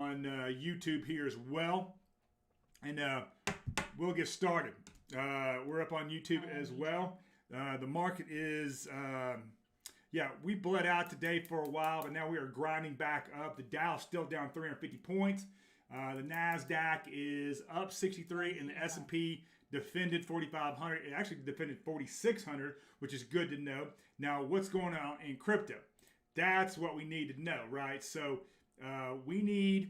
on YouTube here as well. And we'll get started. We're up on YouTube as well. The market is, we bled out today for a while, but now we are grinding back up. The Dow's still down 350 points. The NASDAQ is up 63, and the S&P defended 4,500. It actually defended 4,600, which is good to know. Now, what's going on in crypto? That's what we need to know, right? So we need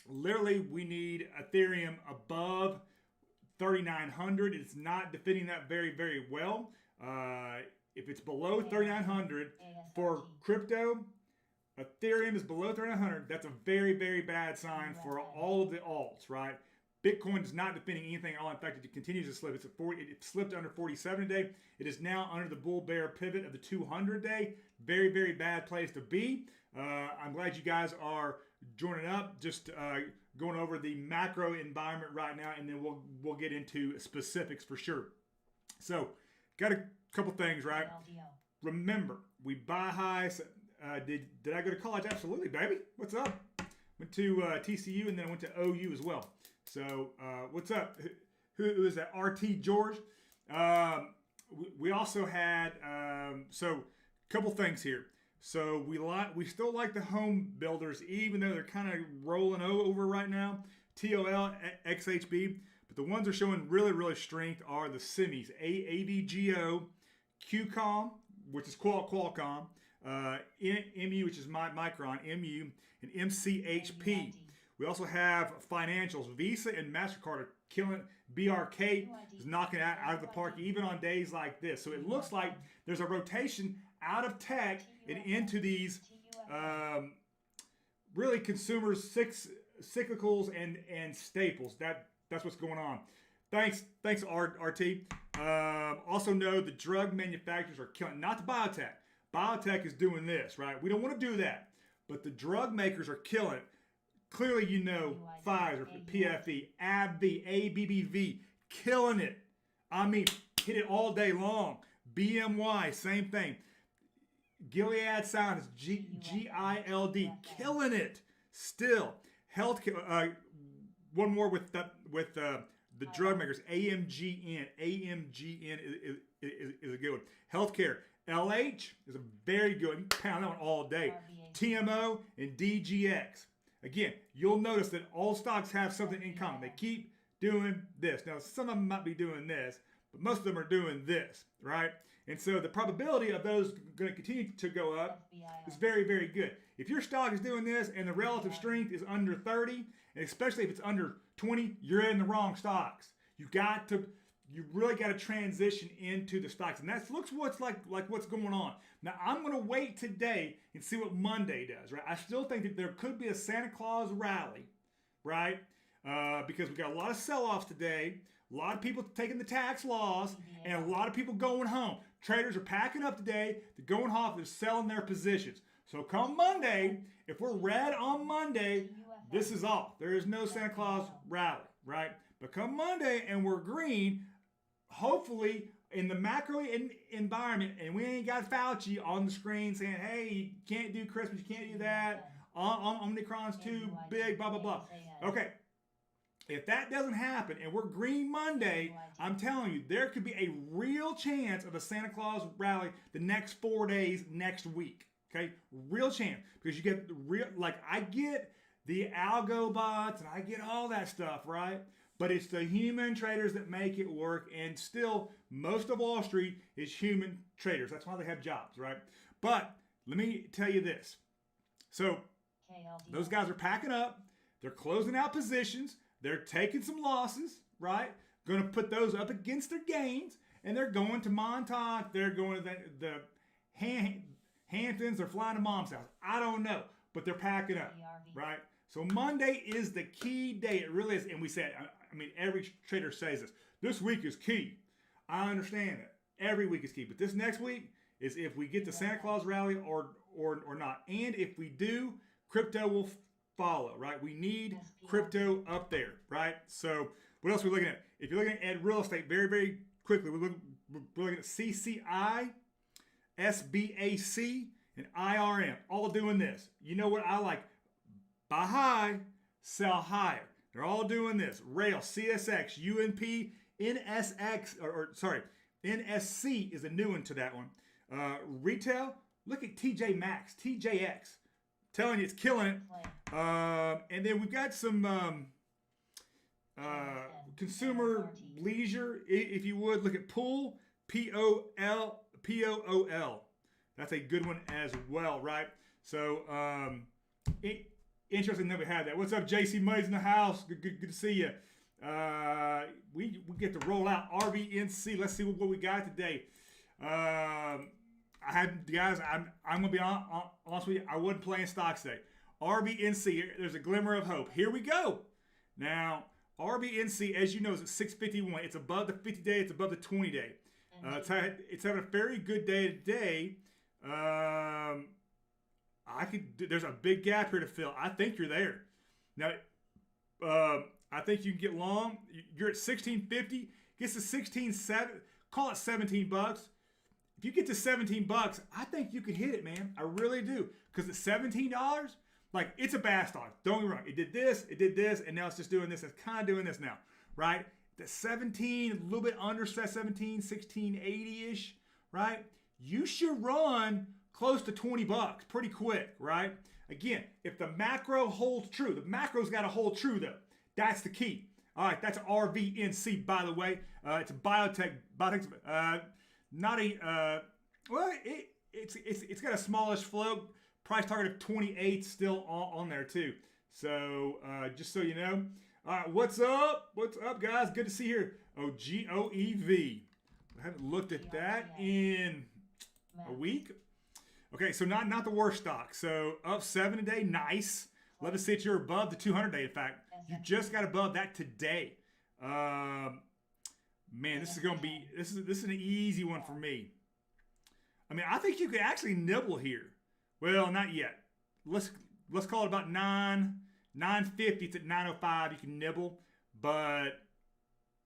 Ethereum above 3,900. It's not defending that very, very well. If it's below 3,900 for crypto, Ethereum is below 3,900. That's a very, very bad sign for all of the alts, right? Bitcoin is not defending anything at all. In fact, it continues to slip. It slipped under 47 today. It is now under the bull bear pivot of the 200 day. Very, very bad place to be. I'm glad you guys are joining up. Just going over the macro environment right now, and then we'll get into specifics for sure. So, got a couple things, right? Remember, we buy highs. Did I go to college? Absolutely, baby. What's up? Went to TCU, and then I went to OU as well. So, what's up? Who is that? RT George. We also had a couple things here. So we still like the home builders, even though they're kind of rolling over right now. TOL, XHB, but the ones that are showing really, really strength are the semis. AVGO, QCOM, which is Qualcomm, MU, which is Micron, MU, and MCHP. We also have financials. Visa and MasterCard are killing. BRK is knocking it out of the park even on days like this. So it looks like there's a rotation out of tech and into these really consumer cyclicals and staples. That's what's going on. Thanks RT. Also know the drug manufacturers are killing, not the biotech. Biotech is doing this, right? We don't want to do that. But the drug makers are killing it. Clearly, you know, Pfizer, PFE, AbbVie, ABBV, killing it. I mean, hit it all day long. BMY, same thing. Gilead Sciences, GILD, killing it. Still, healthcare. One more with the drug makers. AMGN is a good one. Healthcare. LH is a very good. You can pound that one all day. TMO and DGX. Again, you'll notice that all stocks have something in common. They keep doing this. Now, some of them might be doing this, but most of them are doing this, right? And so the probability of those going to continue to go up is very, very good. If your stock is doing this and the relative strength is under 30, and especially if it's under 20, you're in the wrong stocks. You really got to transition into the stocks. And that looks what's what's going on. Now, I'm going to wait today and see what Monday does, right? I still think that there could be a Santa Claus rally, right? Because we got a lot of sell-offs today, a lot of people taking the tax loss, and a lot of people going home. Traders are packing up today. They're going off. They're selling their positions. So come Monday, if we're red on Monday, this is off. There is no Santa Claus rally, right? But come Monday and we're green, hopefully in the macro environment, and we ain't got Fauci on the screen saying, hey, you can't do Christmas, you can't do that, Omicron's too big, blah, blah, blah. Okay, if that doesn't happen and we're green Monday, I'm telling you, there could be a real chance of a Santa Claus rally the next 4 days next week. Okay, real chance, because you get the real, I get the algo bots and I get all that stuff, right? But it's the human traders that make it work, and still, most of Wall Street is human traders. That's why they have jobs, right? But let me tell you this. So those guys are packing up. They're closing out positions. They're taking some losses, right? Going to put those up against their gains, and they're going to Montauk. They're going to the Hamptons. They're flying to mom's house. I don't know, but they're packing up, right? So Monday is the key day. It really is. And we said, I mean, every trader says this. This week is key. I understand that. Every week is key. But this next week is if we get the Santa Claus rally or not. And if we do, crypto will follow, right? We need crypto up there, right? So what else are we looking at? If you're looking at real estate, very, very quickly, we're looking at CCI, SBAC, and IRM, all doing this. You know what I like? buy high, sell higher. They're all doing this. Rail, CSX, UNP, NSX, NSC is a new one to that one. Retail, look at TJ Maxx, TJX. Telling you it's killing it. And then we've got some consumer leisure, if you would. Look at Pool, Pool. That's a good one as well, right? So, interesting that we had that. What's up, JC Money's in the house? Good to see you. We get to roll out RBNC. Let's see what we got today. I'm gonna be honest with you. I wasn't playing stocks today. RBNC. There's a glimmer of hope. Here we go. Now, RBNC, as you know, is at 651. It's above the 50-day. It's above the 20-day. It's having a very good day today. There's a big gap here to fill. I think you're there. Now, I think you can get long. You're at 1650. Gets to 16.7. Call it $17. If you get to $17, I think you can hit it, man. I really do. Because at $17, like, it's a bad stock. Don't get me wrong. It did this, and now it's just doing this. It's kind of doing this now, right? The 17, a little bit under 17, 1680-ish, right? You should run close to $20 pretty quick, right? Again, if the macro holds true, the macro's got to hold true, though. That's the key. All right, that's RVNC, by the way. It's a biotech, it's got a smallish float. Price target of 28 still on there too. So just so you know. All right, what's up? What's up, guys? Good to see you here. Oh, GOEV. I haven't looked at that in a week. Okay, so not the worst stock. So up 7 today, nice. Love to see that you're above the 200-day. In fact, you just got above that today. Man, this is an easy one for me. I mean, I think you could actually nibble here. Well, not yet. Let's call it about 950. It's at 905. You can nibble, but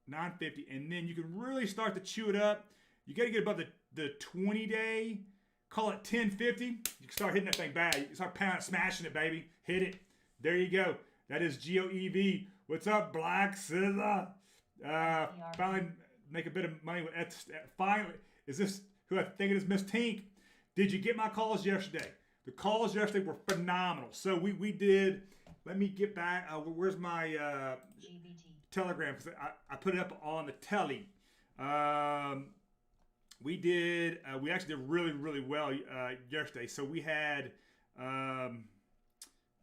950, and then you can really start to chew it up. You got to get above the 20-day. Call it 1050. You can start hitting that thing bad. You can start pounding, smashing it, baby. Hit it. There you go. That is GOEV. What's up, Black Scissor? Finally make a bit of money with that. Finally, is this who I think it is? Miss Tink. Did you get my calls yesterday? The calls yesterday were phenomenal. So we did. Let me get back. Where's my Telegram? Because I put it up on the telly. We actually did really, really well yesterday. So we had. Let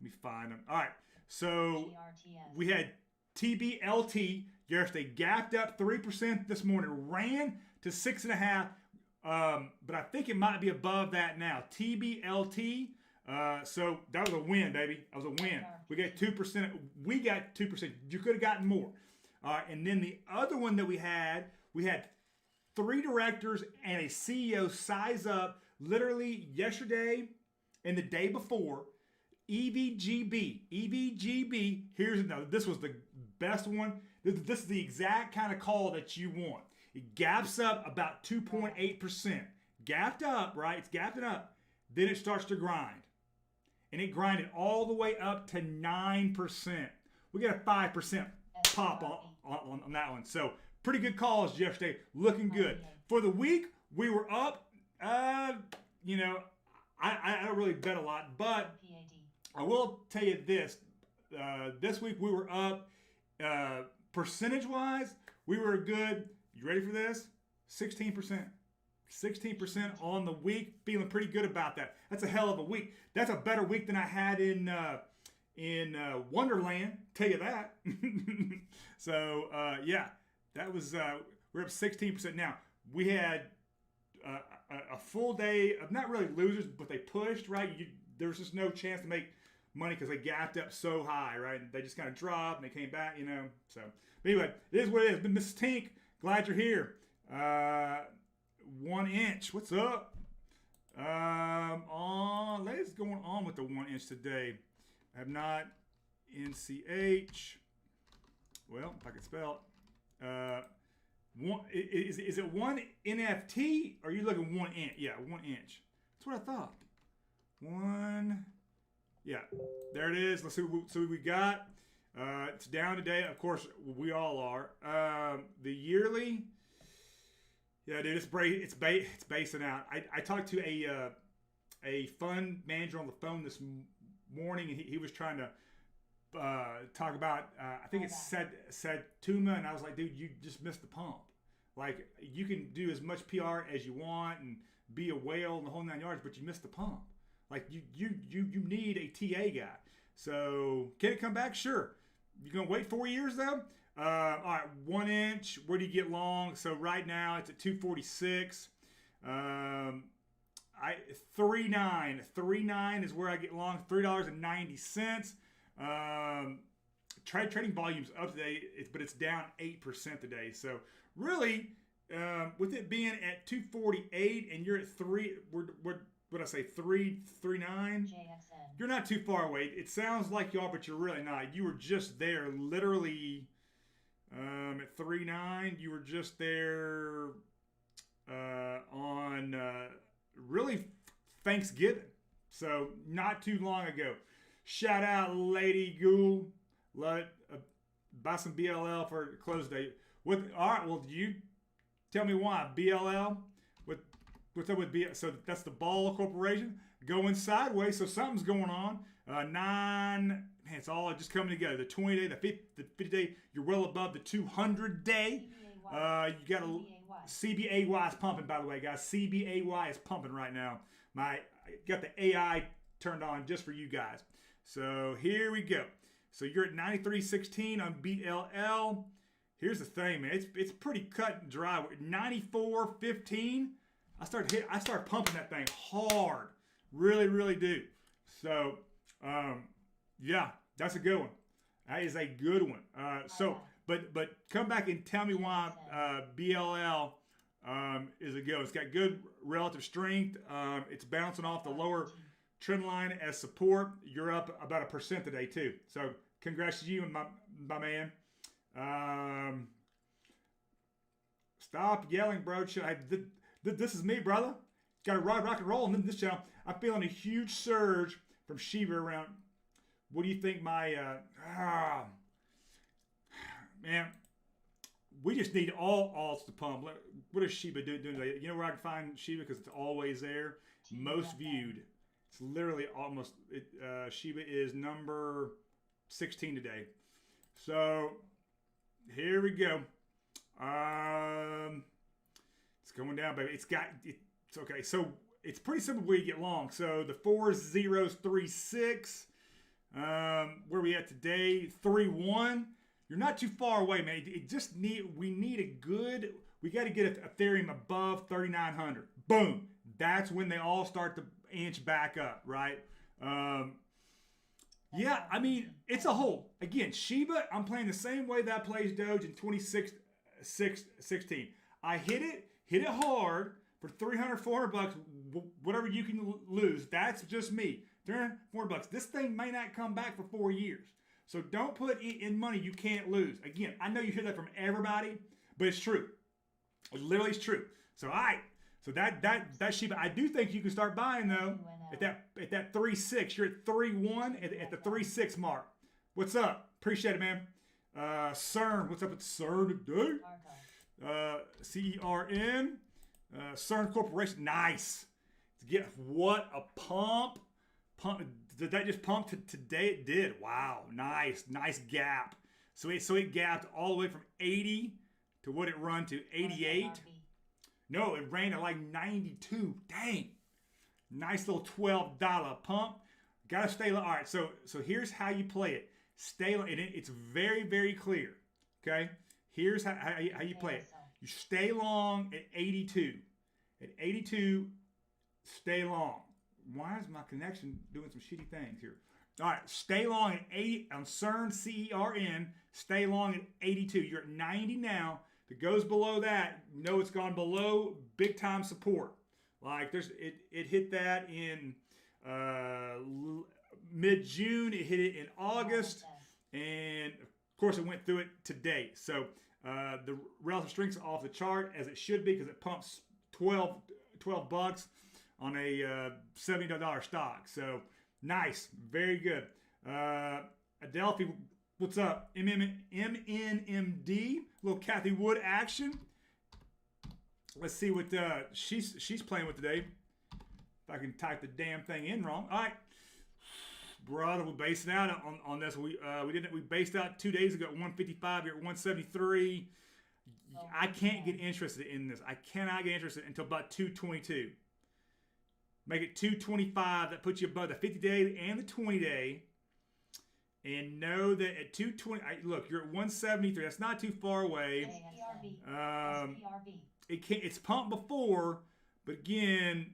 me find them. All right. So we had TBLT yesterday, gapped up 3% this morning, ran to 6.5%. But I think it might be above that now. TBLT. So that was a win, baby. That was a win. We got 2%. We got 2%. You could have gotten more. All right. And then the other one that we had 3 directors and a CEO size up literally yesterday and the day before. EVGB. Here's another. This was the best one. This is the exact kind of call that you want. It gaps up about 2.8%. Gapped up, right? It's gapping up. Then it starts to grind. And it grinded all the way up to 9%. We got a 5% pop on that one. So pretty good calls yesterday. Looking good. For the week, we were up. I don't really bet a lot, but I will tell you this. This week we were up percentage-wise. We were good. You ready for this? 16%. 16% on the week. Feeling pretty good about that. That's a hell of a week. That's a better week than I had in Wonderland. Tell you that. So yeah, that was we're up 16%. Now we had a full day of not really losers, but they pushed right. There was just no chance to make money because they gapped up so high, right? And they just kind of dropped and they came back, So but anyway, it is what it is. But Mrs. Tink, glad you're here. 1 inch. What's up? Let's going on with the 1 inch today. I have not NCH. Well, if I can spell it. Is it 1 NFT? Or are you looking 1 inch? Yeah, 1 inch. That's what I thought. 1 Yeah, there it is. Let's see what we got. It's down today. Of course, we all are. The yearly, yeah, dude, it's basing out. I talked to a fund manager on the phone this morning, and he was trying to talk about. I think it said Tuma, and I was like, dude, you just missed the pump. Like, you can do as much PR as you want and be a whale in the whole 9 yards, but you missed the pump. Like, you need a TA guy. So can it come back? Sure. You gonna wait 4 years though? All right, 1 inch. Where do you get long? So right now it's at 246. 3.9 is where I get long. $3.90. Trading volume's up today, but it's down 8% today. So really, with it being at 248 and you're at what I say, 3.9. You're not too far away. It sounds like you are, but you're really not. You were just there, literally, at 3.9. You were just there on really Thanksgiving, so not too long ago. Shout out, Lady Ghoul. Buy some BLL for close date. All right, well, you tell me why BLL. What's up with BLL? So that's the Ball Corporation going sideways. So something's going on. Man, it's all just coming together. The 20 day, the 50 day. You're well above the 200 day. You got a CBAY is pumping, by the way, guys. CBAY is pumping right now. I got the AI turned on just for you guys. So here we go. So you're at 93.16 on BLL. Here's the thing, man. It's pretty cut and dry. 94.15. I start pumping that thing hard. Really, really do. So, yeah, that's a good one. That is a good one. But come back and tell me why BLL is a go. It's got good relative strength. It's bouncing off the lower trend line as support. You're up about 1% today too. So congrats to you and my man. Stop yelling, bro. This is me, brother. Got to rock and roll in this channel. I'm feeling a huge surge from Shiba around. What do you think my man? We just need all alts to pump. What is Shiba doing today? You know where I can find Shiba because it's always there. Most viewed. It's literally almost. Shiba is number 16 today. So here we go. It's going down, baby. It's okay. So it's pretty simple where you get long. So the 4036. Where we at today? 3.1. You're not too far away, man. We got to get Ethereum above 3,900. Boom. That's when they all start to inch back up, right? Yeah, I mean, it's a whole. Again, Shiba, I'm playing the same way that plays Doge in 2016. I hit it hard for 300, 400 bucks, whatever you can lose. That's just me. 300, 400 bucks. This thing may not come back for 4 years. So don't put in money you can't lose. Again, I know you hear that from everybody, but it's true. It literally is true. So all right. So that Shiba, I do think you can start buying though at that 3.6. You're at 3.1 at the 3.6 mark. What's up? Appreciate it, man. CERN, what's up with CERN today? CERN, CERN Corporation, nice. What a pump. Did that just pump today? It did. Wow, nice gap. So it gapped all the way from 80 to what it run to 88. No, it ran at like 92. Dang. Nice little $12 pump. Gotta stay low. All right, so here's how you play it. Stay low. It's very, very clear. Okay? Here's how you play it. You stay long at 82. At 82, stay long. Why is my connection doing some shitty things here? All right, stay long at 80 on CERN, CERN. Stay long at 82. You're at 90 now. If it goes below that, know it's gone below big time support. Like it hit that in mid-June. It hit it in August, and of course it went through it today. So the relative strength's off the chart as it should be because it pumps 12 bucks on a $70 stock. So Nice. Very good. Adelphi, what's up? MNMD. Little Kathy Wood action. Let's see what she's playing with today. If I can type the damn thing in wrong. All right. Brother, we based it out on this. We based out 2 days ago at 155. You're at 173. I can't get interested in this. I cannot get interested until about 222. Make it 225. That puts you above the 50-day and the 20-day. And know that at 220, look, you're at 173. That's not too far away. It's pumped before, but again,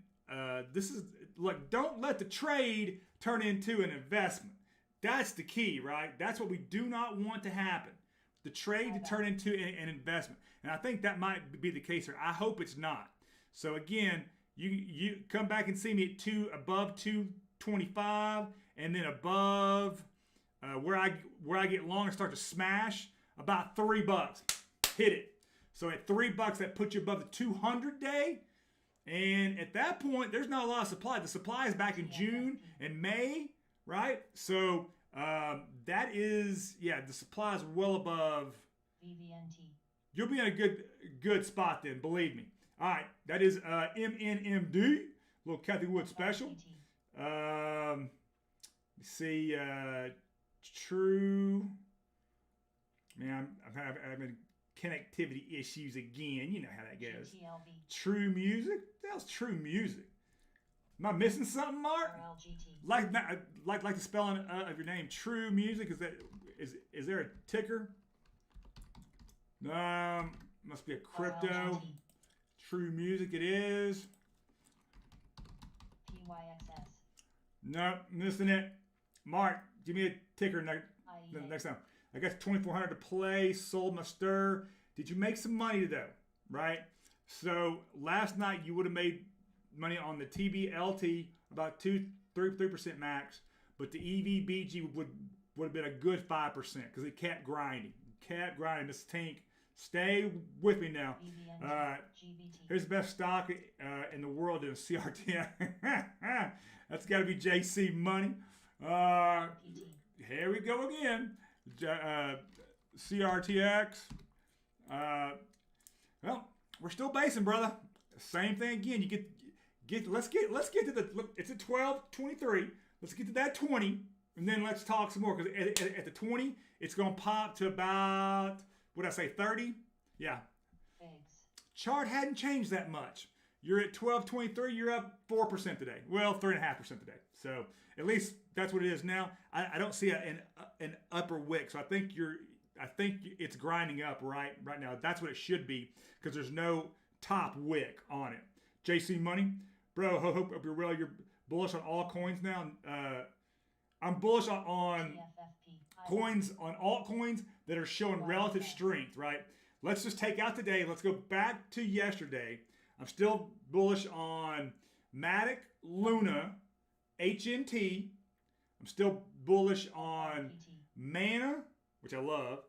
this is look. Don't let the trade turn into an investment. That's the key, right? That's what we do not want to happen. The trade to turn into an investment, and I think that might be the case here. I hope it's not. So again, you come back and see me at above 225, and then above where I get long and start to smash about $3. Hit it. So at $3, that puts you above the 200 day. And at that point, there's not a lot of supply. The supply is back in June and May, right? So that is, the supply is well above. VVNT. You'll be in a good spot then, believe me. All right, that is MNMD, little Kathy Wood special. Let's see, True. Man, I'm having connectivity issues again. You know how that goes. True Music? That was True Music. Am I missing something, Mark? Like the spelling of your name. True Music. Is there a ticker? Must be a crypto. True Music it is. PYXS. Nope, missing it. Mark, give me a ticker next time. I got 2,400 to play, sold my stir. Did you make some money though? Right? So last night you would have made money on the TBLT about 3% max, but the EVBG would have been a good 5% because it kept grinding. This tank. Stay with me now. Here's the best stock in the world in CRT. That's got to be JC Money. Here we go again. CRTX. Well, we're still basing, brother. Same thing again. You get. Let's get to the. Look, it's at 12.23. Let's get to that 20, and then let's talk some more. Because at the 20, it's gonna pop to about what did I say, 30? Yeah. Thanks. Chart hadn't changed that much. You're at 12.23. You're up 4% today. Well, 3.5% today. So at least that's what it is now. I don't see an upper wick. So I think it's grinding up right now. That's what it should be because there's no top wick on it. JC Money, bro. Hope you're well. You're bullish on all coins now. I'm bullish on coins, on altcoins that are showing relative strength. Right. Let's just take out today. Let's go back to yesterday. I'm still bullish on Matic, Luna, HNT. I'm still bullish on Mana, which I love.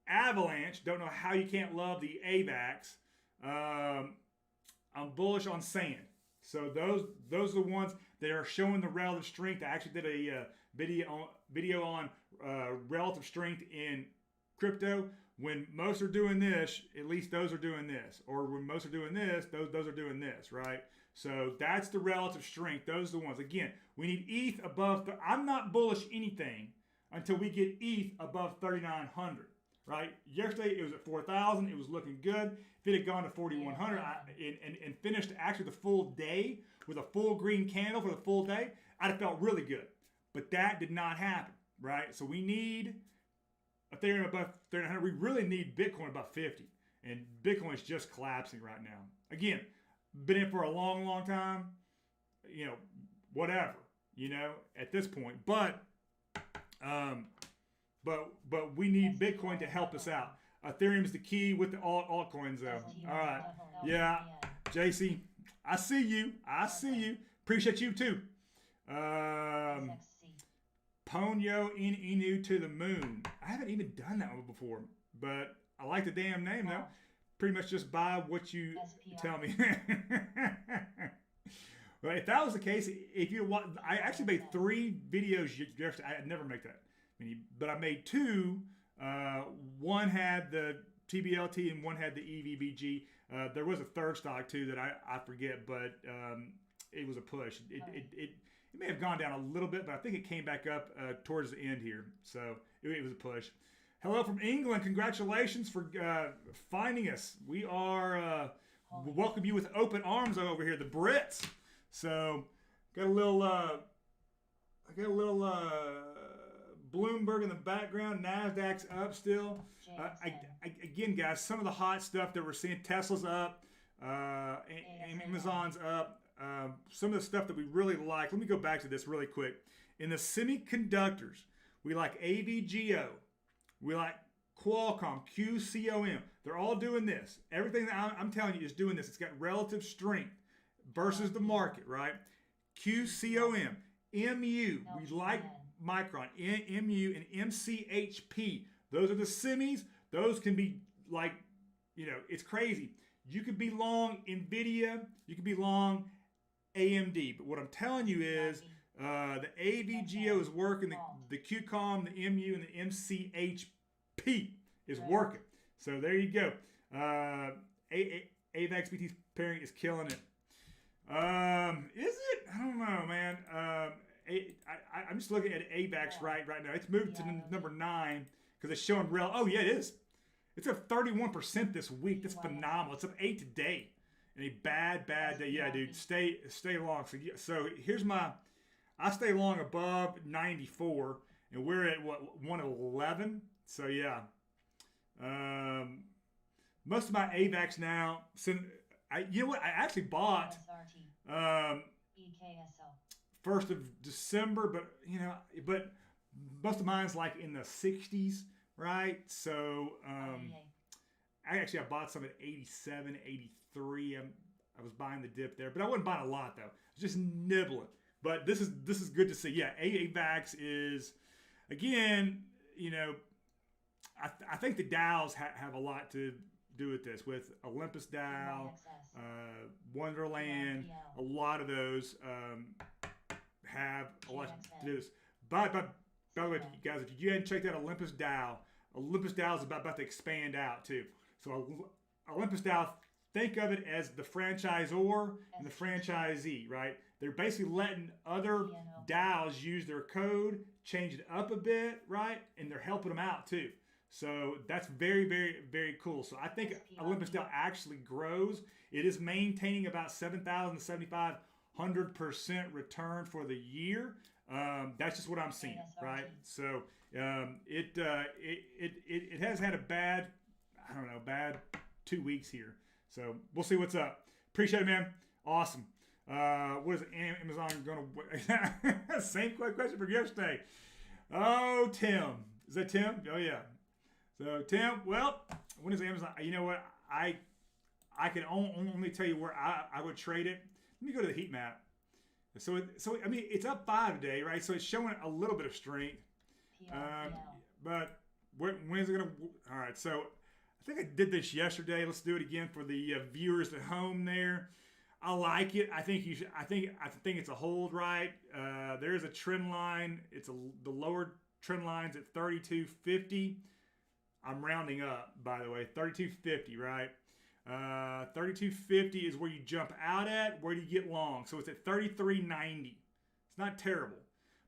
Avalanche. Don't know how you can't love the AVAX. I'm bullish on Sand. So those are the ones that are showing the relative strength. I actually did a video on relative strength in crypto. When most are doing this, at least those are doing this. Or when most are doing this, those are doing this, right? So that's the relative strength. Those are the ones. Again, we need ETH above. I'm not bullish anything until we get ETH above 3,900, right? Yesterday it was at 4,000. It was looking good. If it had gone to 4,100 and finished actually the full day with a full green candle for the full day, I'd have felt really good. But that did not happen, right? So we need Ethereum above 3,900. We really need Bitcoin above 50. And Bitcoin is just collapsing right now. Again, been in for a long, long time. You know, whatever, you know, at this point. But we need Bitcoin to help us out. Ethereum is the key with the altcoins, though. All right. Yeah. JC, I see you. Appreciate you, too. Ponyo in Inu to the moon. I haven't even done that one before, but I like the damn name, though. Pretty much just buy what you tell me. Well, if that was the case, if you want, I actually made 3 videos yesterday. I never make that many, but I made 2. One had the TBLT and one had the EVBG. There was a third stock too that I forget, but it was a push. It may have gone down a little bit, but I think it came back up towards the end here. So it was a push. Hello from England. Congratulations for finding us. We are welcome you with open arms over here, the Brits. So got a little Bloomberg in the background. Nasdaq's up still. Again, guys, some of the hot stuff that we're seeing: Tesla's up, Amazon's up. Some of the stuff that we really like. Let me go back to this really quick. In the semiconductors, we like AVGO. We like Qualcomm, QCOM. They're all doing this. Everything that I'm telling you is doing this. It's got relative strength versus the market, right? QCOM, MU. We like Micron, MU, and MCHP. Those are the semis. Those can be like, it's crazy. You could be long NVIDIA. You could be long AMD. But what I'm telling you is the AVGO is working. The QCOM, the MU, and the MCHP is working. So there you go. AVAX BT's pairing is killing it. Is it? I don't know, man. I'm just looking at AVAX right now. It's moved to number 9 because it's showing real. Oh yeah, it is. It's up 31% this week. That's phenomenal. It's up 8 today. And a bad day. Yeah, dude. Stay long. So here's I stay long above 94, and we're at what 111. So yeah. Most of my AVAX now. You know what? I actually bought 1st of December, but most of mine's like in the 60s, right? So I bought some at 87, 83. I was buying the dip there, but I wasn't buying a lot though. I was just nibbling. But this is good to see. Yeah, AVAX is, again, I think the Dows have a lot to do with this, with Olympus Dow, Wonderland. A lot of those have a lot to do with this. By the way, guys, if you hadn't checked out Olympus Dow is about to expand out too. So Olympus Dow, think of it as the franchisor and the franchisee, right? They're basically letting other DAOs use their code, change it up a bit, right? And they're helping them out too. So that's very, very, very cool. So I think Olympus Dow actually grows. It is maintaining about 7,000 to 7,500% return for the year. That's just what I'm seeing, right? So it has had a bad 2 weeks here. So we'll see what's up. Appreciate it, man. Awesome. What is Amazon going to? Same question from yesterday. Oh, Tim. Is that Tim? Oh yeah. So Tim, well, when is Amazon? You know what? I can only tell you where I would trade it. Let me go to the heat map. So I mean, it's up 5 today, right? So it's showing a little bit of strength. But when is it going to? All right. So I think I did this yesterday. Let's do it again for the viewers at home there. I like it. I think you should. I think it's a hold, right? There is a trend line. It's the lower trend line's at 32.50. I'm rounding up, by the way, 32.50, right? 32.50 is where you jump out at. Where do you get long? So it's at 33.90. It's not terrible,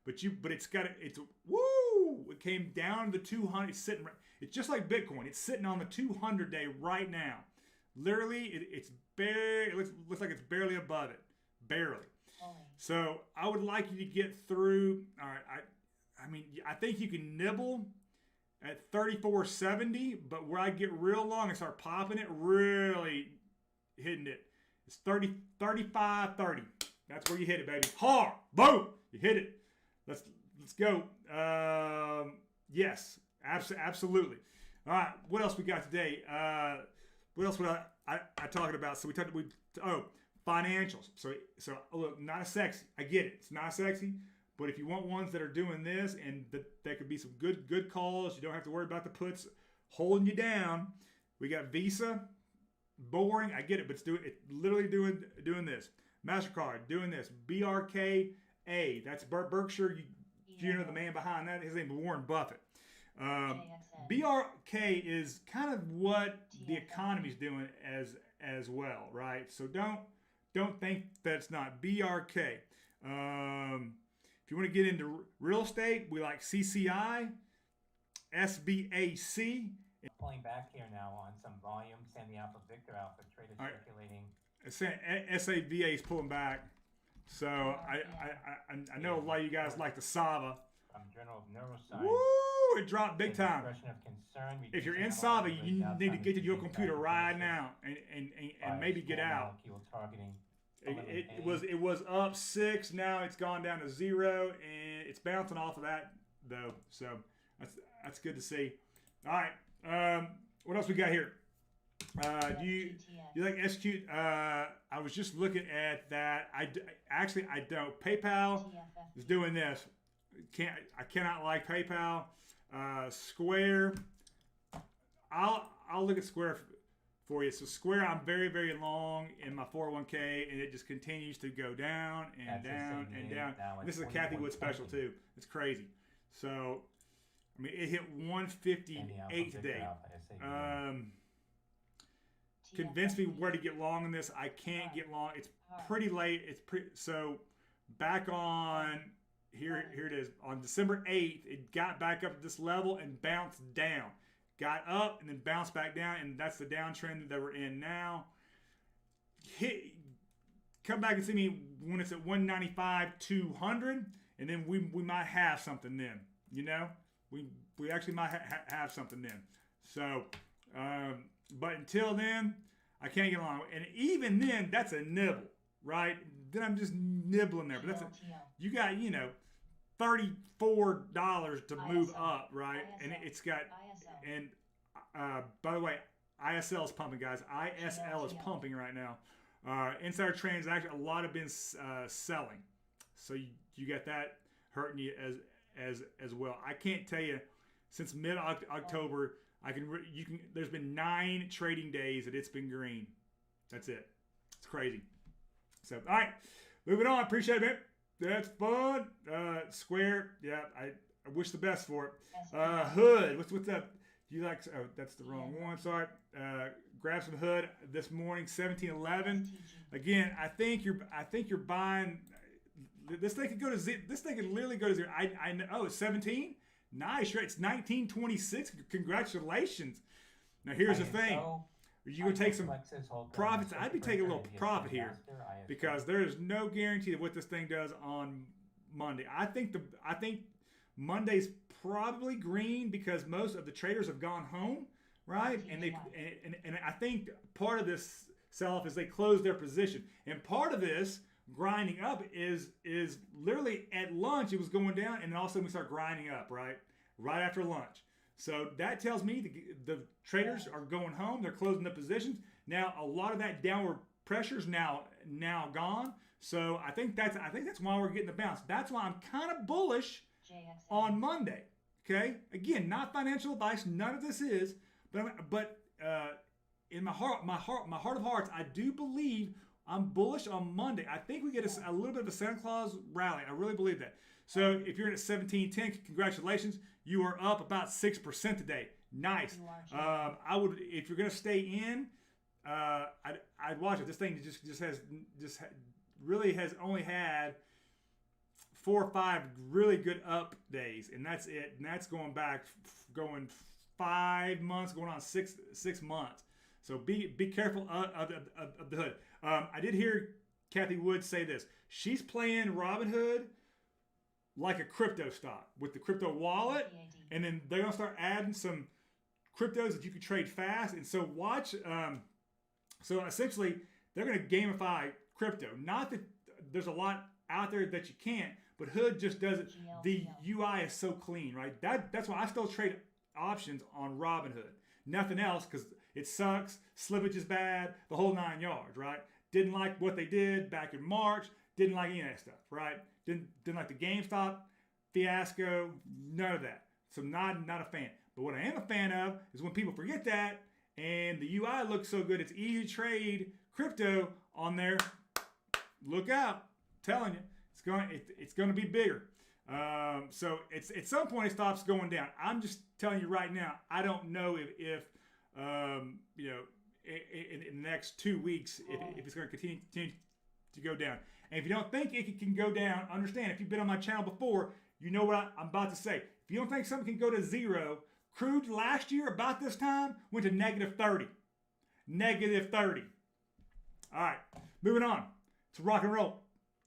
but it's got it's woo. It came down to 200. It's sitting. It's just like Bitcoin. It's sitting on the 200 day right now. Literally, it's bare. It looks like it's barely above it, barely. So I would like you to get through. All right, I mean, I think you can nibble at 34.70, but where I get real long and start popping it, really hitting it, it's 35.30. That's where you hit it, baby. Hard, boom, you hit it. Let's go. Yes, absolutely. All right, what else we got today? What else would I talking about? So financials. So look, not as sexy. I get it. It's not sexy. But if you want ones that are doing this and that could be some good calls, you don't have to worry about the puts holding you down. We got Visa, boring. I get it, but it's literally doing this. MasterCard doing this. BRKA, that's Berkshire. You know the man behind that. His name is Warren Buffett. BRK is kind of what the economy's doing as well, right? So don't think that's not BRK. If you want to get into real estate, we like CCI, SBAC. Pulling back here now on some volume. Sandy Alpha, Victor Alpha, traders circulating. SAVA is pulling back. So I know a lot of you guys like the SAVA. From Journal of Neuroscience. Woo! It dropped big time. Of concern, if you're in SAVA, you need to get to your computer right now and maybe get out. It was up 6. Now it's gone down to 0, and it's bouncing off of that though. So that's good to see. All right. What else we got here? Do you like SQ? I was just looking at that. I don't. PayPal is doing this. I cannot like PayPal. Square. I'll look at Square for you. So Square, I'm very, very long in my 401k, and it just continues to go down and down and down. This is a Kathy Wood special too. It's crazy. So I mean, it hit 158 today. Convince me where to get long in this. I can't get long. It's pretty late. So back on here it is on December 8th. It got back up at this level and bounced down. Got up and then bounced back down, and that's the downtrend that we're in now. Come back and see me when it's at 195, 200, and then we might have something then. You know, we actually might have something then. So, but until then, I can't get along. And even then, that's a nibble, right? Then I'm just nibbling there. But you got $34 to move up, right? And it's got and by the way, ISL is pumping, guys. ISL is pumping right now. Insider transaction, a lot have been selling, so you got that hurting you as well. I can't tell you since mid October. There's been 9 trading days that it's been green. That's it. It's crazy. So all right, moving on. Appreciate it, man. That's fun. Square, yeah. I wish the best for it. Hood, what's up? Do you like? Oh, that's the wrong one. Sorry. Grab some Hood this morning. 1711. Again, I think you're buying. This thing could go to zero. This thing could literally go to 0. I know. Oh, it's 17. Nice, right? It's 1926. Congratulations. Now here's the thing. You're gonna take some profits. I'd be taking a little profit here because there is no guarantee of what this thing does on Monday. I think Monday's probably green because most of the traders have gone home, right? And I think part of this sell-off is they closed their position, and part of this grinding up is literally at lunch it was going down, and then all of a sudden we start grinding up right after lunch. So that tells me the traders are going home. They're closing the positions. Now a lot of that downward pressure is now gone. So I think that's why we're getting the bounce. That's why I'm kind of bullish on Monday. Okay, again, not financial advice. None of this is, but in my heart of hearts, I do believe I'm bullish on Monday. I think we get a little bit of a Santa Claus rally. I really believe that. So if you're in at 1710, congratulations. You are up about 6% today. Nice. I would, if you're going to stay in, I'd watch it. This thing really has only had 4 or 5 really good up days, and that's it. And that's going 5 months, going on 6 months. So be careful of the Hood. I did hear Kathy Wood say this. She's playing Robinhood like a crypto stock with the crypto wallet, and then they're gonna start adding some cryptos that you can trade fast. And so watch. So essentially, they're gonna gamify crypto. Not that there's a lot out there that you can't, but Hood just does it. The UI is so clean, right? That's why I still trade options on Robinhood. Nothing else because it sucks. Slippage is bad. The whole 9 yards, right? Didn't like what they did back in March. Didn't like any of that stuff, right? Didn't like the GameStop fiasco. None of that. So not a fan. But what I am a fan of is when people forget that and the UI looks so good. It's easy to trade crypto on there. look out. I'm telling you, it's going to be bigger. So it's at some point it stops going down. I'm just telling you right now. I don't know if you know, in the next 2 weeks if it's going to continue to go down. And if you don't think it can go down, understand, if you've been on my channel before, you know what I'm about to say. If you don't think something can go to zero, crude last year about this time went to -30. -30. All right, moving on. It's rock and roll.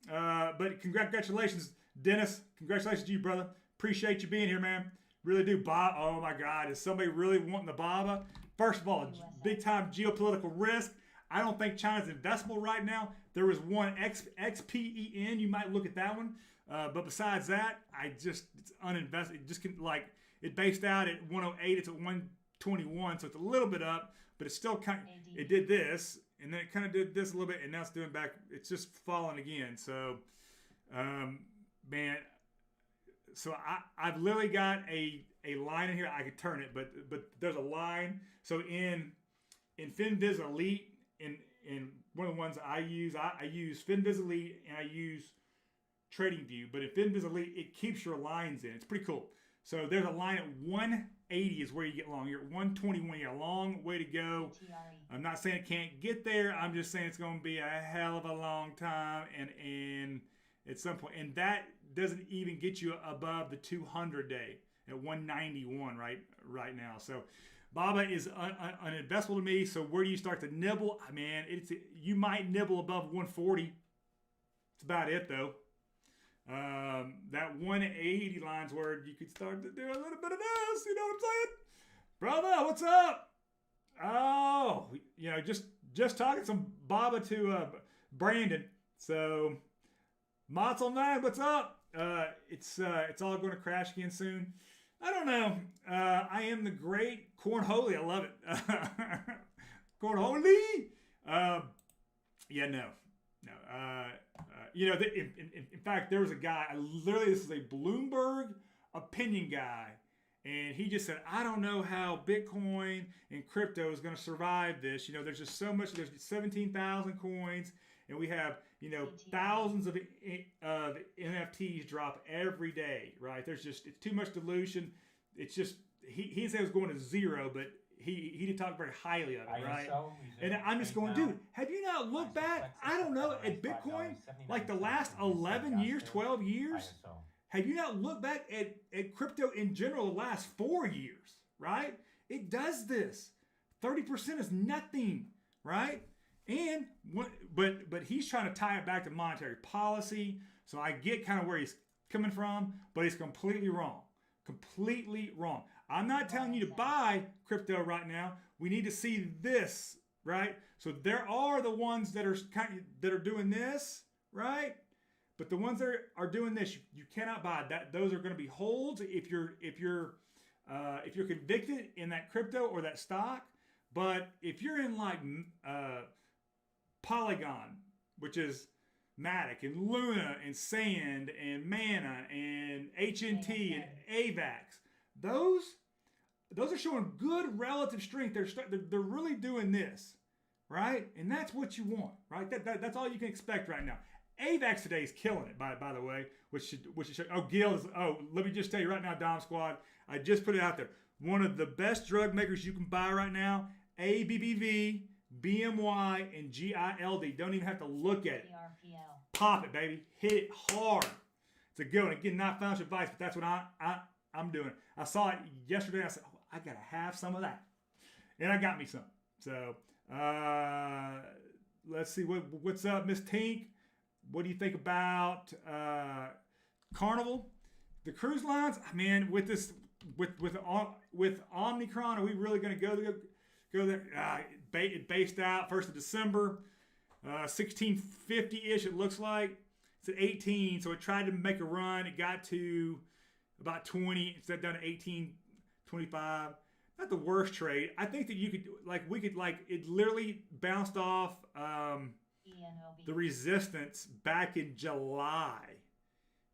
But congratulations, Dennis. Congratulations to you, brother. Appreciate you being here, man. Really do. Bob, oh my God, is somebody really wanting the BABA? First of all, big time geopolitical risk. I don't think China's investable right now. There was one XPEN. You might look at that one. But besides that, it's uninvested. It just can, like, it based out at 108. It's at 121. So it's a little bit up, but it's still it did this, and then it kind of did this a little bit, and now it's doing back. It's just falling again. So, man, so I've literally got a line in here. I could turn it, but there's a line. So in FinViz Elite, in one of the ones I use FinViz Elite and I use TradingView. But in FinViz Elite, it keeps your lines in. It's pretty cool. So there's a line at 180 is where you get long. You're at 121. You got a long way to go. I'm not saying it can't get there. I'm just saying it's going to be a hell of a long time, and at some point, and that doesn't even get you above the 200 day at 191 right now. So BABA is uninvestable to me. So where do you start to nibble? Man, you might nibble above 140. That's about it though. That 180 line's where you could start to do a little bit of this. You know what I'm saying? Brother, what's up? Oh, you know, just talking some BABA to Brandon. So Matzel 9, what's up? It's all going to crash again soon. I don't know. I am the great Cornholy. I love it. Cornholy. Yeah, no. You know, in fact, there was a guy. This is a Bloomberg opinion guy, and he just said, "I don't know how Bitcoin and crypto is going to survive this. You know, there's just so much. There's 17,000 coins, and we have, you know, thousands of NFTs drop every day, right? It's too much dilution. It's just he didn't say it was going to zero, but he didn't talk very highly of it, right? And I'm just going, dude, have you not looked back? I don't know, at Bitcoin, like the last 11 years, 12 years. Have you not looked back at crypto in general the last 4 years, right? It does this. 30% is nothing, right? And but he's trying to tie it back to monetary policy. So I get kind of where he's coming from, but he's completely wrong. Completely wrong. I'm not telling you to buy crypto right now. We need to see this, right? So there are the ones that are doing this, right? But the ones that are doing this, you cannot buy that. Those are going to be holds if you're convicted in that crypto or that stock. But if you're in like Polygon, which is Matic and Luna and Sand and Mana and HNT and AVAX, those are showing good relative strength. They're really doing this, right? And that's what you want, right? That's all you can expect right now. AVAX today is killing it, by the way, which should, let me just tell you right now, Dom Squad, I just put it out there. One of the best drug makers you can buy right now, ABBV, BMY, and GILD. Don't even have to look at it. Pop it, baby. Hit it hard. It's a good one. Again, not financial advice, but that's what I'm doing. I saw it yesterday. I said, oh, I got to have some of that. And I got me some. So, let's see. What's up, Miss Tink? What do you think about Carnival? The cruise lines? Man, with Omicron, are we really going to go there? It based out 1st of December. 1650-ish, it looks like. It's at 18, so it tried to make a run. It got to about 20. Instead down to 18.25. Not the worst trade. I think that it literally bounced off the resistance back in July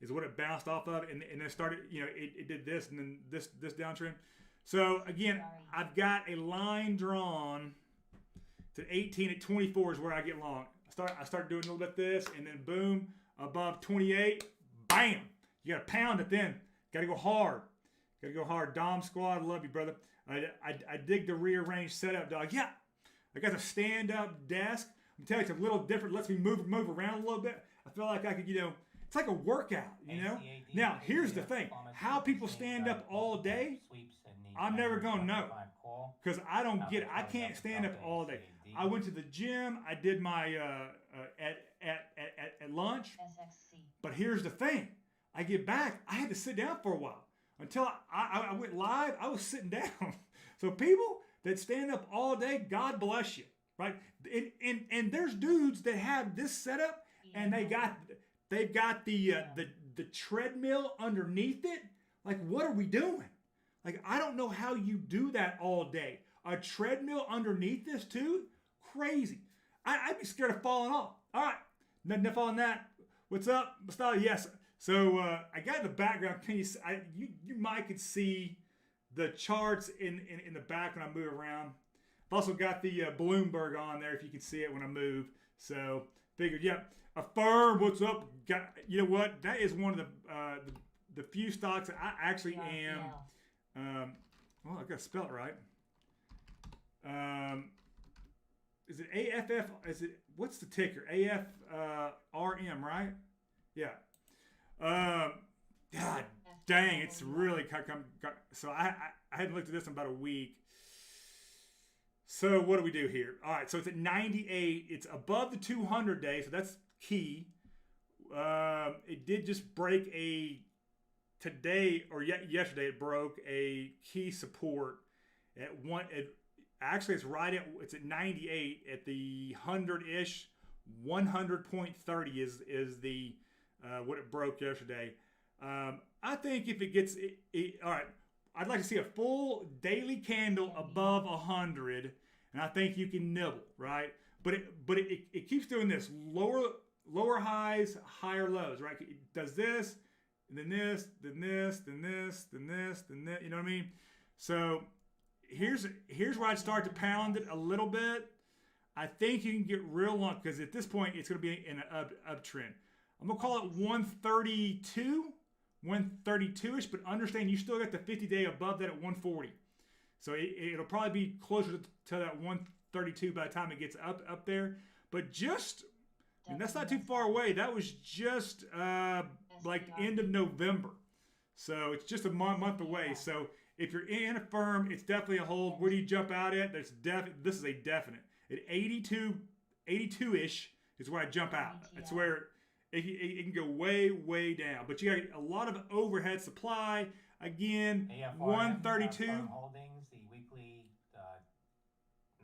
is what it bounced off of, and then started, you know, it did this and then this downtrend. So again, I've got a line drawn to 18 at 24 is where I get long. I start doing a little bit of this, and then boom, above 28, bam. You got to pound it then. Got to go hard. Got to go hard. Dom Squad, love you, brother. I dig the rearranged setup, dog. Yeah, I got the stand-up desk. I'm telling you, it's a little different. Lets me move around a little bit. I feel like I could, it's like a workout, Now, here's the thing. How people stand up all day, I'm never going to know. Because I don't get it. I can't stand up all day. I went to the gym. I did my at lunch. But here's the thing. I get back. I had to sit down for a while. Until I went live, I was sitting down. So people that stand up all day, God bless you. Right? And there's dudes that have this setup and they've got the treadmill underneath it. Like, what are we doing? Like, I don't know how you do that all day. A treadmill underneath this too? Crazy. I'd be scared of falling off. All right. Enough on that. What's up, Mustafa? Yes. So I got in the background. Can you? You might could see the charts in the back when I move around. I've also got the Bloomberg on there if you can see it when I move. So figured, yeah. Affirm. What's up? You know what? That is one of the few stocks that I actually am. Well, I got to spell it right. Is it AFF? Is it, what's the ticker? AFRM, right? Yeah. God dang, it's really come. So I hadn't looked at this in about a week. So what do we do here? All right, so it's at 98. It's above the 200 day, so that's key. It did just break today or yesterday. It broke a key support at one. Actually, it's at 98 at the 100-ish. 100.30 is the what it broke yesterday. I think if it gets all right, I'd like to see a full daily candle above 100, and I think you can nibble, right? But it keeps doing this lower highs, higher lows, right? It does this, and then this, then this, then this, then this, then this. You know what I mean? So here's where I'd start to pound it a little bit. I think you can get real long because at this point it's going to be in an uptrend. I'm going to call it 132-ish, but understand you still got the 50-day above that at 140. So it'll probably be closer to that 132 by the time it gets up there. But that's not too far away. That was just like end of November. So it's just a month away. So if you're in a firm, it's definitely a hold. Where do you jump out at? This is a definite. At 82-ish is where I jump out. It's where it can go way down. But you got a lot of overhead supply. Again, AFRM, 132. Holdings, the weekly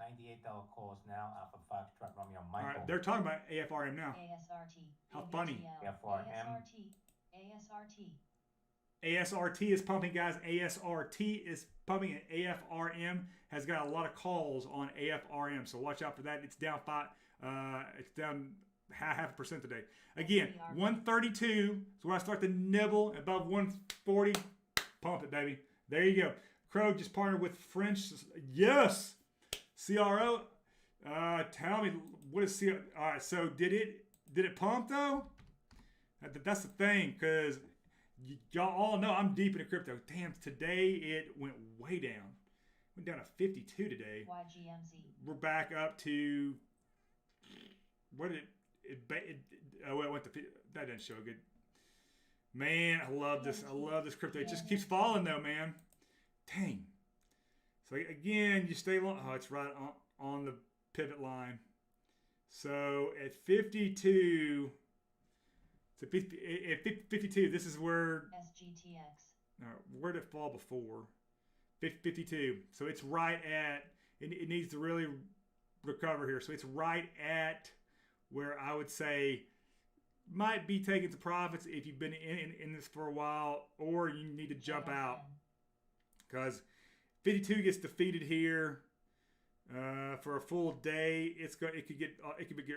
$98 calls now. Alpha Foxtrot Romeo Michael. All right, they're talking about AFRM now. ASRT. How funny. AFRM. ASRT is pumping, guys. ASRT is pumping, and AFRM has got a lot of calls on AFRM. So watch out for that. It's down it's down half a percent today. Again, 132 is where I start to nibble. Above 140, pump it, baby. There you go. Crow just partnered with French. Yes. CRO. Tell me, what is CRO? All right. So did it pump though? That's the thing, because y'all all know I'm deep into crypto. Damn, today it went way down. Went down to 52 today. YGMZ. We're back up to what did it went to, that didn't show good. Man, I love this. I love this crypto. It just keeps falling though, man. Dang. So again, you stay long. Oh, it's right on the pivot line. So at 52. So at 52, this is where SGTX. Where did it fall before? 52. So it's right at. It needs to really recover here. So it's right at where I would say might be taking some profits if you've been in this for a while, or you need to jump out because 52 gets defeated here for a full day. It could get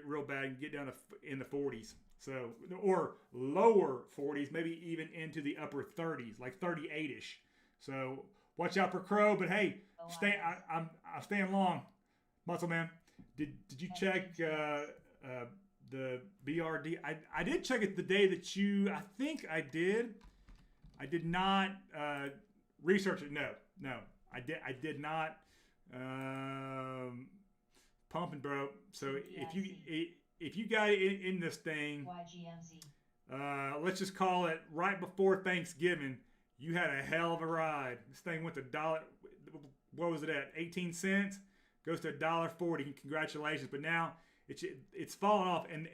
real bad and get down to in the 40s. So, or lower 40s, maybe even into the upper 30s, like 38ish. So watch out for Crow. But hey, I'm staying long, Muscle Man. Did you check the BRD. I did check it the day that I think I did. I did not research it. No, I did not. Pumping, bro. So if you got it in this thing, let's just call it right before Thanksgiving, you had a hell of a ride. This thing went to $1. What was it at? 18 cents. Goes to $1.40. Congratulations. But now it's fallen off, and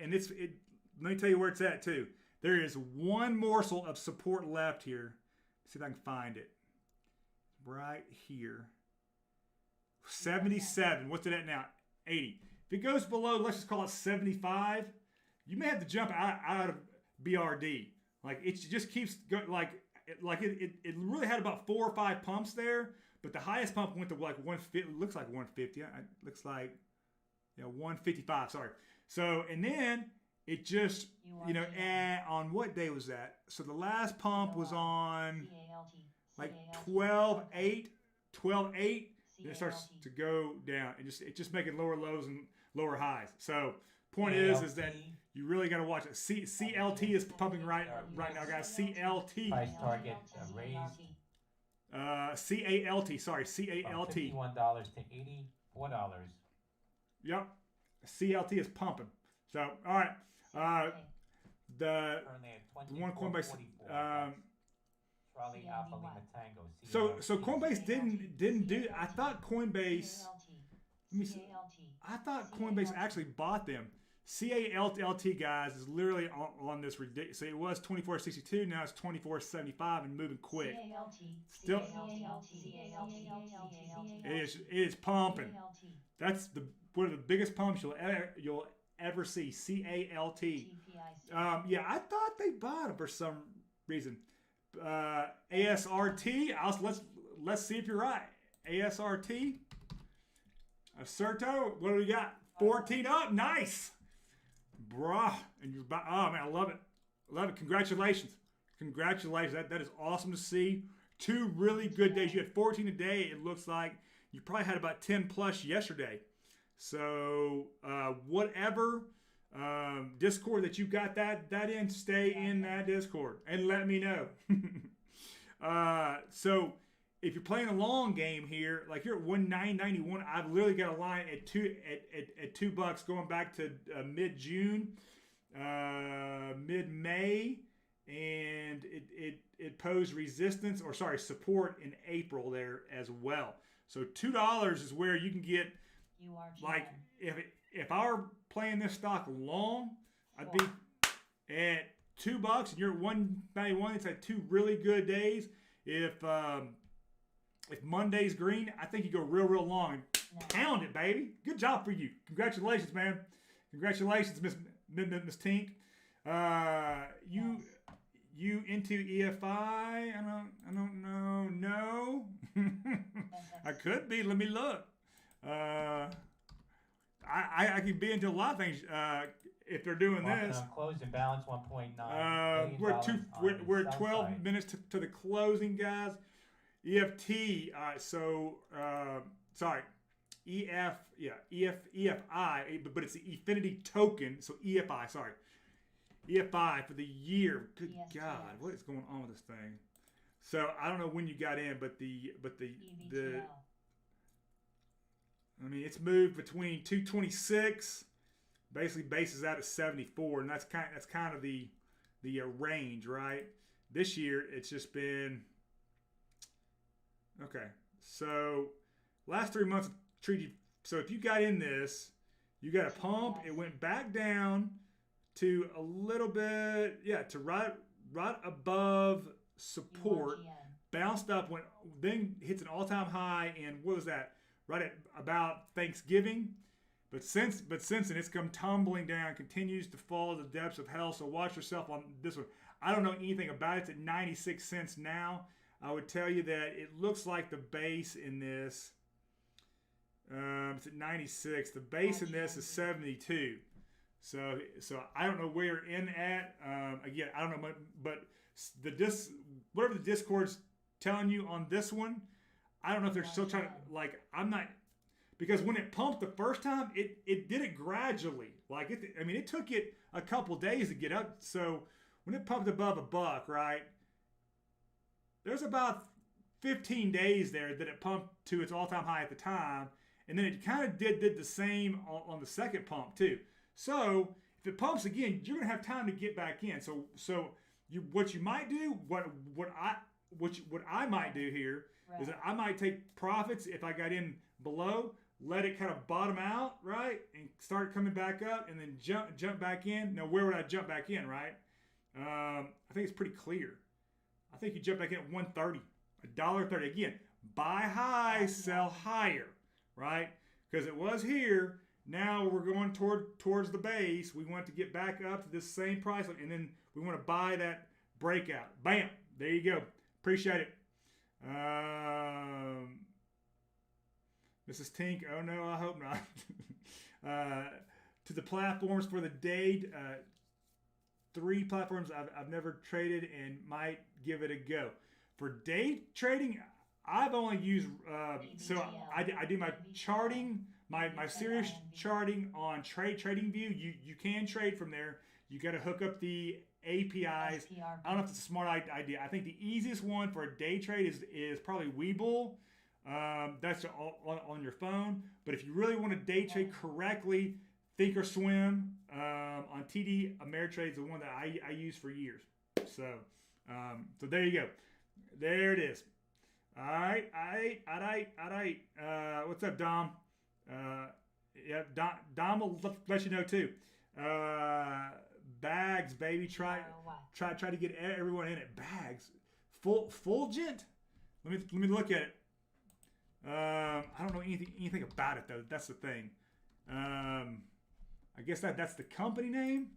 let me tell you where it's at too. There is one morsel of support left here. Let's see if I can find it. Right here. 77. What's it at now? 80. If it goes below, let's just call it 75, you may have to jump out of BRD. Like it just keeps going. It really had about 4 or 5 pumps there, but the highest pump went to like 150. Looks like 150. It looks like 155. Sorry. So and then it just on what day was that? So the last pump was on like 12.8. Then it starts to go down and it's just making lower lows and lower highs. So point is that you really got to watch it. CLT is pumping right now, guys. CLT. Price target raised. CALT. Sorry, CALT. $51 to $84. Yep. CLT is pumping. So all right. The one Coinbase. Charlie Alpha Lima Tango. So Coinbase didn't do. I thought Coinbase. Let me see. I thought Coinbase actually bought them. CALT, guys, is literally on this ridiculous. So it was 24.62, now it's 24.75 and moving quick. Still, it is pumping. That's one of the biggest pumps you'll ever see. CALT. Yeah, I thought they bought them for some reason. ASRT. Let's see if you're right. ASRT. Acerto. What do we got? 14 up. Nice. Bruh. And you're about, oh man, I love it. Congratulations. That is awesome to see. 2 really good days. You had 14 a day. It looks like you probably had about 10 plus yesterday. So whatever Discord that you got that in, stay in that Discord and let me know. So if you're playing a long game here, like you're at 1.991, I've literally got a line at $2 going back to mid-June, mid-May, and it posed resistance support in April there as well. So $2 is where you can get, like if I were playing this stock long, I'd be at $2 and you're at 191. It's had 2 really good days. If Monday's green, I think you go real long and pound it, baby. Good job for you. Congratulations, man. Congratulations, Miss Tink. You into EFI? I don't know. No. I could be. Let me look. I can be into a lot of things if they're doing this. Closing balance 1.9. We're 12 minutes to the closing, guys. EFT. Sorry. EFI, but it's the Efinity token. So EFI. Sorry. EFI for the year. Good God, what is going on with this thing? So I don't know when you got in, but the I mean, it's moved between 226, basically bases out at 74, and that's kind of the range, right? This year it's just been okay. So last 3 months treated you. So if you got in this, you got a pump. It went back down to a little bit, to right above support, bounced up, then hits an all-time high, and what was that? Right at about Thanksgiving, but since then it's come tumbling down, continues to fall to the depths of hell. So watch yourself on this one. I don't know anything about it. It's at 96 cents now. I would tell you that it looks like the base in this. It's at 96. The base in this is 72. So I don't know where you're in at. Again, I don't know, but whatever the Discord's telling you on this one. I don't know if they're still trying to, I'm not, because when it pumped the first time, it did it gradually. Like it took it a couple days to get up. So when it pumped above $1, right, there's about 15 days there that it pumped to its all-time high at the time, and then it kind of did the same on the second pump too. So if it pumps again, you're gonna have time to get back in. So what you might do, what I might do here is that I might take profits if I got in below, let it kind of bottom out, right, and start coming back up, and then jump back in. Now, where would I jump back in, right? I think it's pretty clear. I think you jump back in at $1.30, $1.30. Again, buy high, sell higher, right? Because it was here. Now we're going towards the base. We want to get back up to this same price, and then we want to buy that breakout. Bam! There you go. Appreciate it. Mrs. Tink, oh no, I hope not. To the platforms for the day, 3 platforms I've never traded and might give it a go. For day trading, I've only used, so I do my charting, my serious charting on TradingView. You can trade from there. You got to hook up the APIs. I don't know if it's a smart idea. I think the easiest one for a day trade is probably Webull. That's on your phone. But if you really want to day trade correctly, Thinkorswim on TD Ameritrade is the one that I use for years. So there you go. There it is. All right. What's up, Dom? Yeah, Dom will let you know too. Bags, baby. Try to get everyone in it. Bags. Fulgent. Let me look at it. I don't know anything about it though. That's the thing. I guess that's the company name.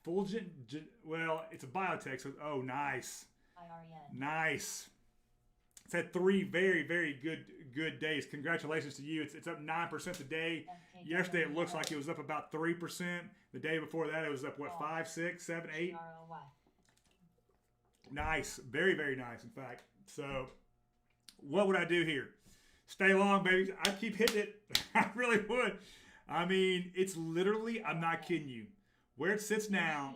Fulgent. Well, it's a biotech. So nice. Nice. It's had 3 very, very good days. Congratulations to you. It's up 9% today. Yesterday it looks like it was up about 3%. The day before that it was up 5, 6, 7, 8. Nice. Very, very nice, in fact. So what would I do here? Stay long, baby. I keep hitting it. I really would. I mean, it's literally, I'm not kidding you. Where it sits now,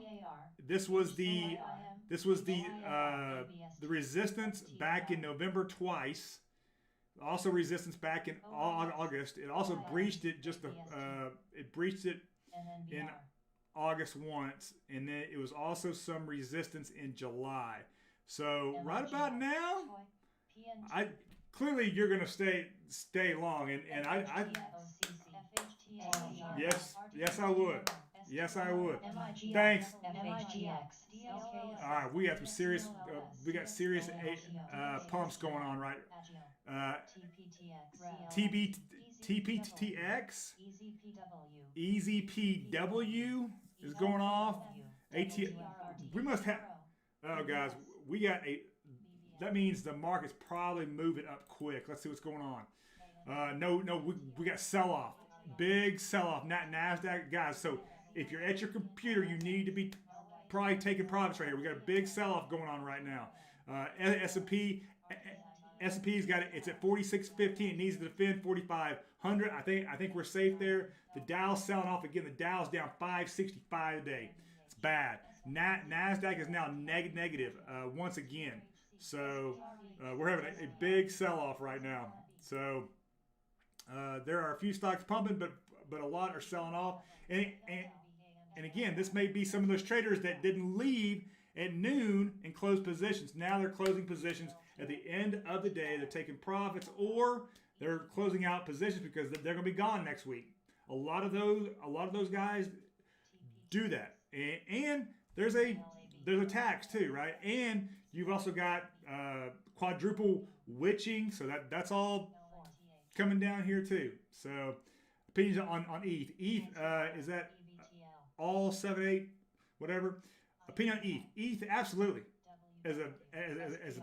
this was the resistance back in November twice. Also resistance back in August. It also breached it in August once, and then it was also some resistance in July. So right about now, clearly you're gonna stay long, and I yes I would. Yes, I would. Thanks. All right, we have some serious. We got serious pumps going on, right? TPTX, EZPW is going off. We must have. Oh, guys, we got a. That means the market's probably moving up quick. Let's see what's going on. No, we got sell off. Big sell off. Not NASDAQ, guys. So if you're at your computer, you need to be probably taking profits right here. We got a big sell-off going on right now. S&P's got it. It's at 46.15. It needs to defend 4,500. I think we're safe there. The Dow's selling off again. The Dow's down 565 today. It's bad. NASDAQ is now negative once again. So we're having a big sell-off right now. So there are a few stocks pumping, but a lot are selling off. And again, this may be some of those traders that didn't leave at noon and close positions. Now they're closing positions at the end of the day. They're taking profits, or they're closing out positions because they're going to be gone next week. A lot of those guys do that. And there's a tax too, right? And you've also got quadruple witching, so that's all coming down here too. So opinions on ETH. ETH is that all 7, 8, whatever. Opinion on ETH. ETH absolutely. As a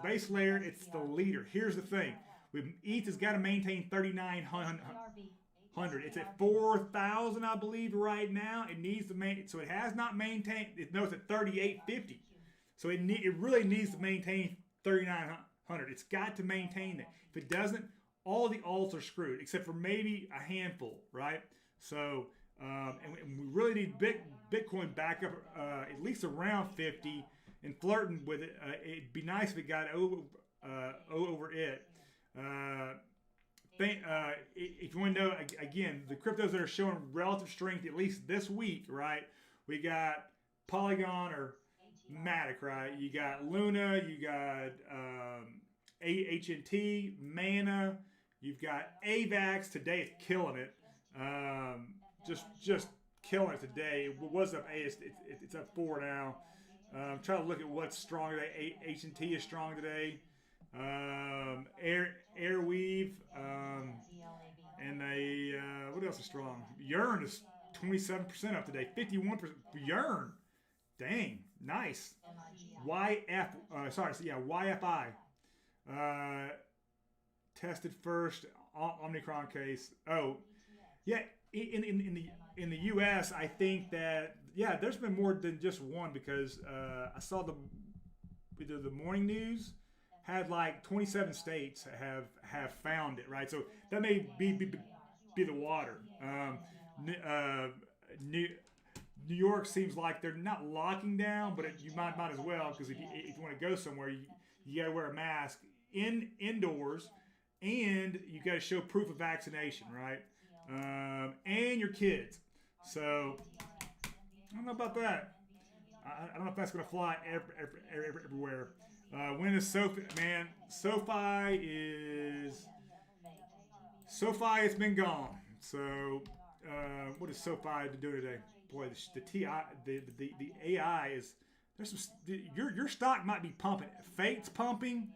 base layer, it's the leader. Here's the thing. ETH has got to maintain 3,900. It's at 4,000, I believe, right now. It needs to maintain. So it has not maintained. No, it's at 3,850. So it really needs to maintain 3,900. It's got to maintain that. If it doesn't, all the alts are screwed except for maybe a handful, right? So, and we really need Bitcoin back up at least around 50 and flirting with it. It'd be nice if it got over it. If you want to know, again, the cryptos that are showing relative strength, at least this week, right? We got Polygon or Matic, right? You got Luna, you got HNT, Mana, you've got AVAX. Today it's killing it. Just killing it today. It was up 8, it's up 4 now. Try to look at what's strong today. HNT is strong today. Airweave, and what else is strong? Yearn is 27% up today. 51%. Yearn, dang, nice. YFI. Tested first. Omicron case. Oh, yeah. In the U.S., I think that there's been more than just one because I saw either the morning news had like 27 states have found it, right? So that may be the water. New York seems like they're not locking down, but you might as well, because if you want to go somewhere, you got to wear a mask indoors, and you got to show proof of vaccination, right? And your kids. So I don't know about that. I don't know if that's going to fly everywhere. When is SoFi? Man, SoFi, it's been gone. So what is SoFi to do today? Boy, the AI is, there's some, your stock might be pumping. Fate's pumping,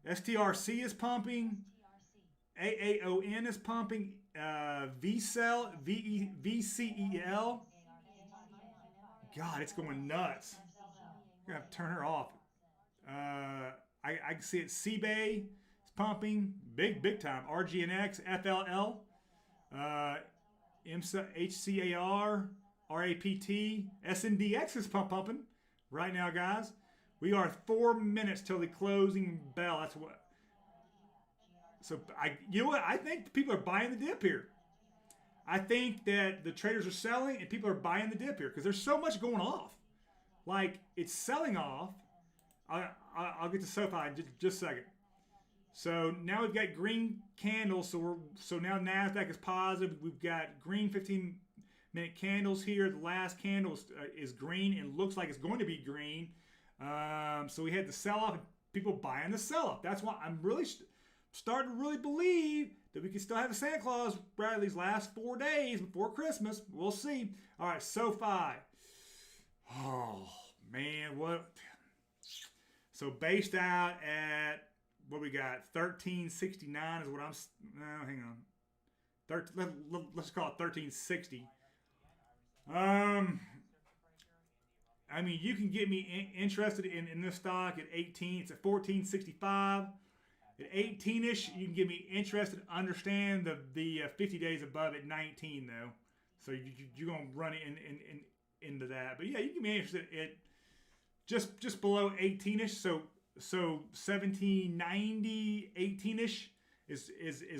STRC is pumping, AAON is pumping, VCEL, VCEL. God, it's going nuts. I'm gonna have to turn her off. I can see it. CBay is pumping big time. RGNX, FLL, IMSA, HCAR, RAPT, SNDX is pumping right now, guys. We are 4 minutes till the closing bell. That's what. So you know what? I think people are buying the dip here. I think that the traders are selling and people are buying the dip here because there's so much going off. Like, it's selling off. I'll get to SoFi in just a second. So now we've got green candles. So now NASDAQ is positive. We've got green 15-minute candles here. The last candle is green and looks like it's going to be green. So we had the sell-off and people buying the sell-off. That's why I'm really starting to really believe that we can still have a Santa Claus right these last 4 days before Christmas. We'll see. All right, SoFi. Oh, man, what? So based out at, what we got, 1369 is what I'm, no, hang on. Let's call it 1360. I mean, you can get me interested in this stock at 18. It's at 1465. At 18-ish, you can get me interested, understand the 50 days above at 19, though. So you're going to run into that. But yeah, you can be interested at just below 18-ish. So 1790, 18-ish is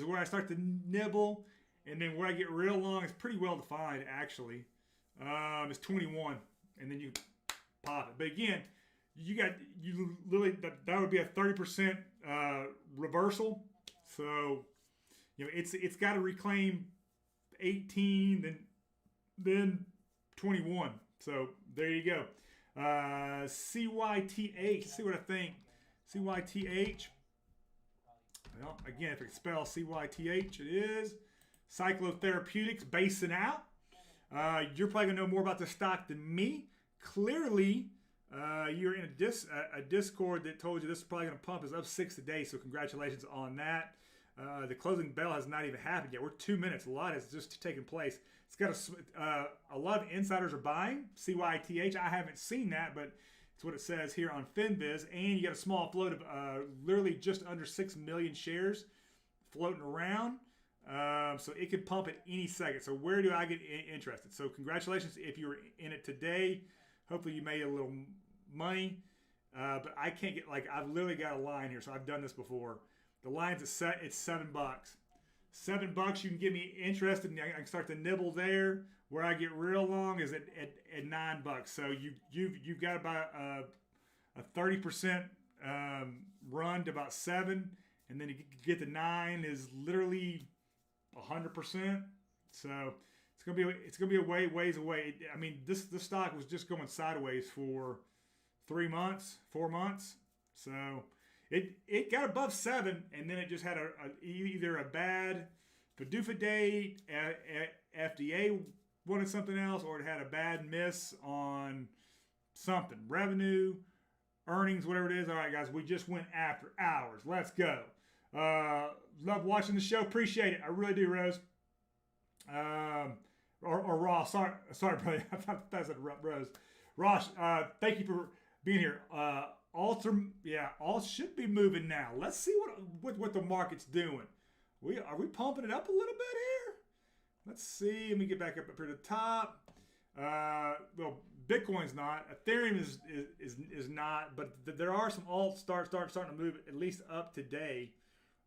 where I start to nibble. And then where I get real long is pretty well defined, actually. It's 21. And then you pop it. But again, you literally, that would be a 30% reversal. So, it's got to reclaim 18, then 21. So there you go. CYTH. See what I think. CYTH. Well, again, if it spells CYTH, it is. Cyclotherapeutics, basing out. You're probably going to know more about the stock than me. Clearly, you're in a Discord that told you this is probably going to pump. Is up 6 today, so congratulations on that. The closing bell has not even happened yet. We're 2 minutes. A lot has just taken place. It's got a lot of insiders are buying CYTH. I haven't seen that, but it's what it says here on FinViz. And you got a small float of literally just under 6 million shares floating around. So it could pump at any second. So where do I get interested? So congratulations if you were in it today. Hopefully you made a little money. But I can't get, I've literally got a line here. So I've done this before. The line's it's $7. $7, you can get me interested, and I can start to nibble there. Where I get real long is at $9. So you've got about a 30% run to about 7, and then you get to 9 is literally 100%. So it's gonna be a ways away. I mean, this stock was just going sideways for 3 months, 4 months. So it got above 7, and then it just had either a bad FDUFA date, FDA wanted something else, or it had a bad miss on something, revenue, earnings, whatever it is. All right, guys, we just went after hours. Let's go. Love watching the show. Appreciate it. I really do, Rose. Or Ross. Sorry, brother. I thought I said Rose. Ross, thank you for being here. All should be moving now. Let's see what the market's doing. Are we pumping it up a little bit here? Let's see. Let me get back up here to the top. Well, Bitcoin's not. Ethereum is not. But there are some alts starting to move at least up today,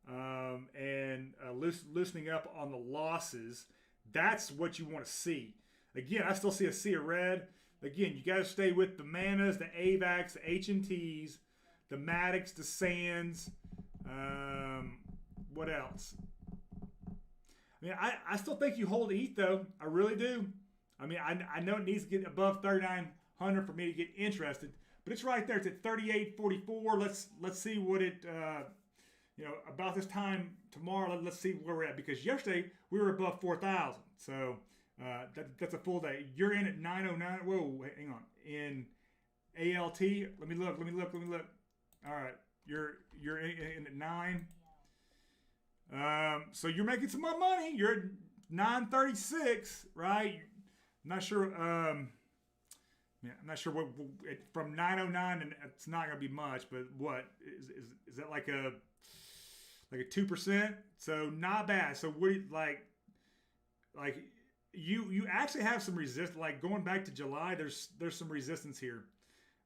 and loosening up on the losses. That's what you want to see. Again, I still see a sea of red. Again, you got to stay with the Manas, the AVAX, the HNTs, the Maddox, the Sands. What else? I mean, I still think you hold ETH though. I really do. I mean, I know it needs to get above 3,900 for me to get interested, but it's right there. It's at 38.44. Let's see what it. About this time tomorrow. Let's see where we're at, because yesterday we were above 4,000. So that's a full day. You're in at 909. Whoa, hang on. In ALT, let me look. All right, you're in at 9. So you're making some more money. You're at 936, right? I'm not sure. I'm not sure what from 909, and it's not gonna be much. But what is that like a 2%? So not bad. So what like you actually have some resistance. Like going back to July, there's some resistance here.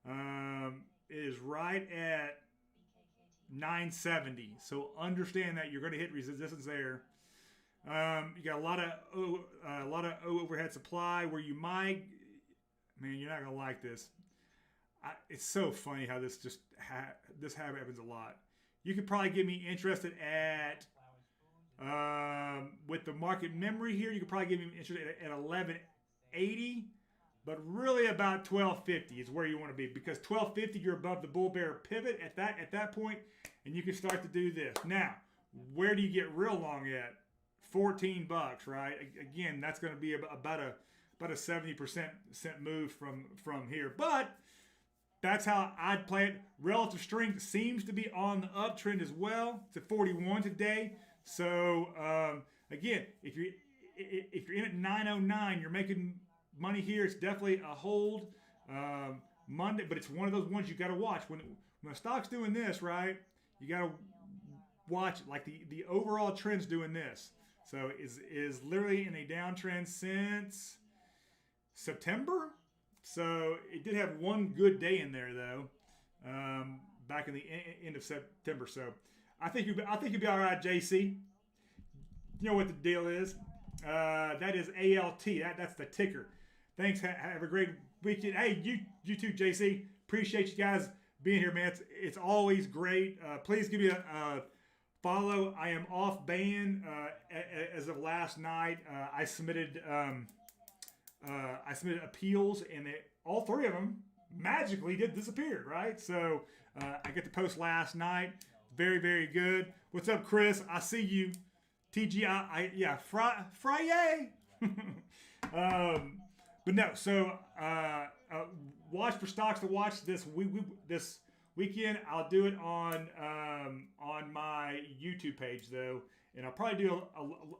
It is right at 970. So understand that you're going to hit resistance there. You got a lot of overhead supply where you might, man, you're not going to like this. It's so funny how this this happens a lot. You could probably get me interested at with the market memory here. You could probably get me interested at 1180, but really about 1250 is where you want to be, because 1250 you're above the bull bear pivot at that point, and you can start to do this. Now, where do you get real long at? $14, right? Again, that's going to be about a 70% move from here, but that's how I'd play it. Relative strength seems to be on the uptrend as well. It's at 41 today. So again, if you're in at 909, you're making money here. It's definitely a hold Monday, but it's one of those ones you got to watch when a stock's doing this, right? You got to watch like the overall trend's doing this. So is literally in a downtrend since September. So it did have one good day in there though, back in the end of September. So I think you'll be all right, JC. You know what the deal is. That is ALT. That's the ticker. Thanks. Have a great weekend. Hey, you too, JC. Appreciate you guys being here, man. It's always great. Please give me a follow. I am off ban as of last night. I submitted appeals, and all 3 of them magically disappeared, right? So I get the post last night. Very, very good. What's up, Chris? I see you. TGI, Friday. But no, so watch for stocks to watch this weekend. I'll do it on my YouTube page though, and I'll probably do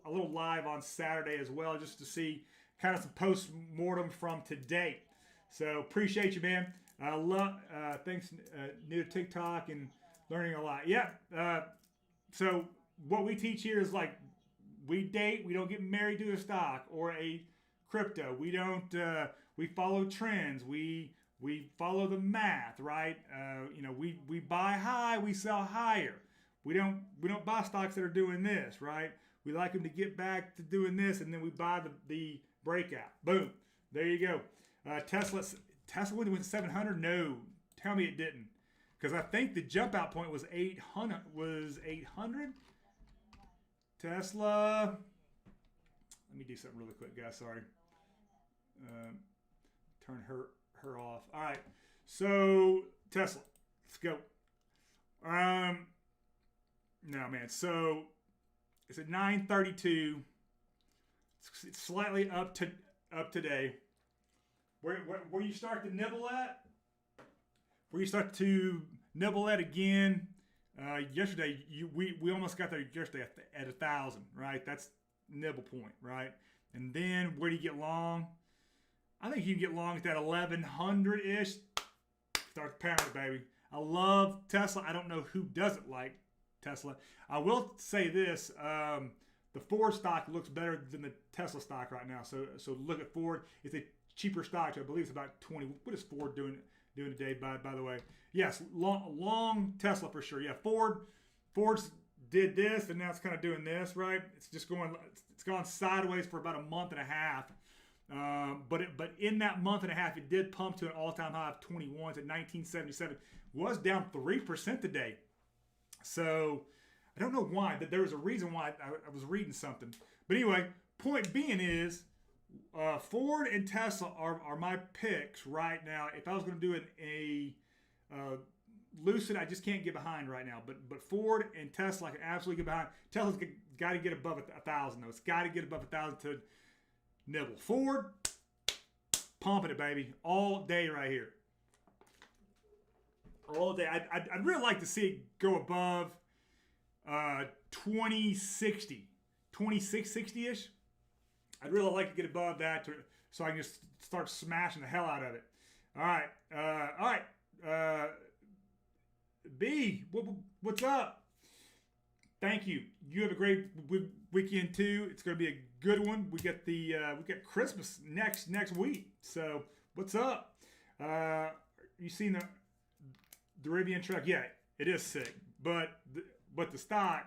a little live on Saturday as well, just to see kind of some post-mortem from today. So appreciate you, man. Thanks, new to TikTok and learning a lot. Yeah. So what we teach here is like, we date, we don't get married to a stock or a crypto. We don't, we follow trends. We follow the math, right? We buy high, we sell higher. We don't buy stocks that are doing this, right? We like them to get back to doing this, and then we buy the breakout. Boom. There you go. Tesla went to 700. No, tell me it didn't, because I think the jump out point was 800. Was 800? Tesla. Let me do something really quick, guys. Sorry. Turn her off. All right. So Tesla, let's go. No, man. So it's at 932. It's slightly up today. Where you start to nibble at? Where you start to nibble at again? Yesterday, we almost got there yesterday at 1,000, right? That's nibble point, right? And then where do you get long? I think you can get long at that 1,100-ish. Start pounding, baby. I love Tesla. I don't know who doesn't like Tesla. I will say this: the Ford stock looks better than the Tesla stock right now. So look at Ford. It's a cheaper stock. I believe it's about 20. What is Ford doing today? By the way, yes, long Tesla for sure. Yeah, Ford's did this, and now it's kind of doing this, right? It's just going. It's gone sideways for about a month and a half. But in that month and a half, it did pump to an all-time high of 21 to 1977. Was down 3% today. So I don't know why. That there was a reason why I was reading something. But anyway, point being is Ford and Tesla are my picks right now. If I was going to do a Lucid, I just can't get behind right now. But Ford and Tesla, I can absolutely get behind. Tesla's got to get above 1,000 though. It's got to get above 1,000 to nibble. Ford, pumping it, baby, all day right here. All day. I'd really like to see it go above 2060, 2660-ish. I'd really like to get above that so I can just start smashing the hell out of it. All right. B, what's up? Thank you. You have a great weekend too. It's going to be a good one. We got Christmas next week. So what's up? You seen the Rivian truck? Yeah, it is sick. But the stock,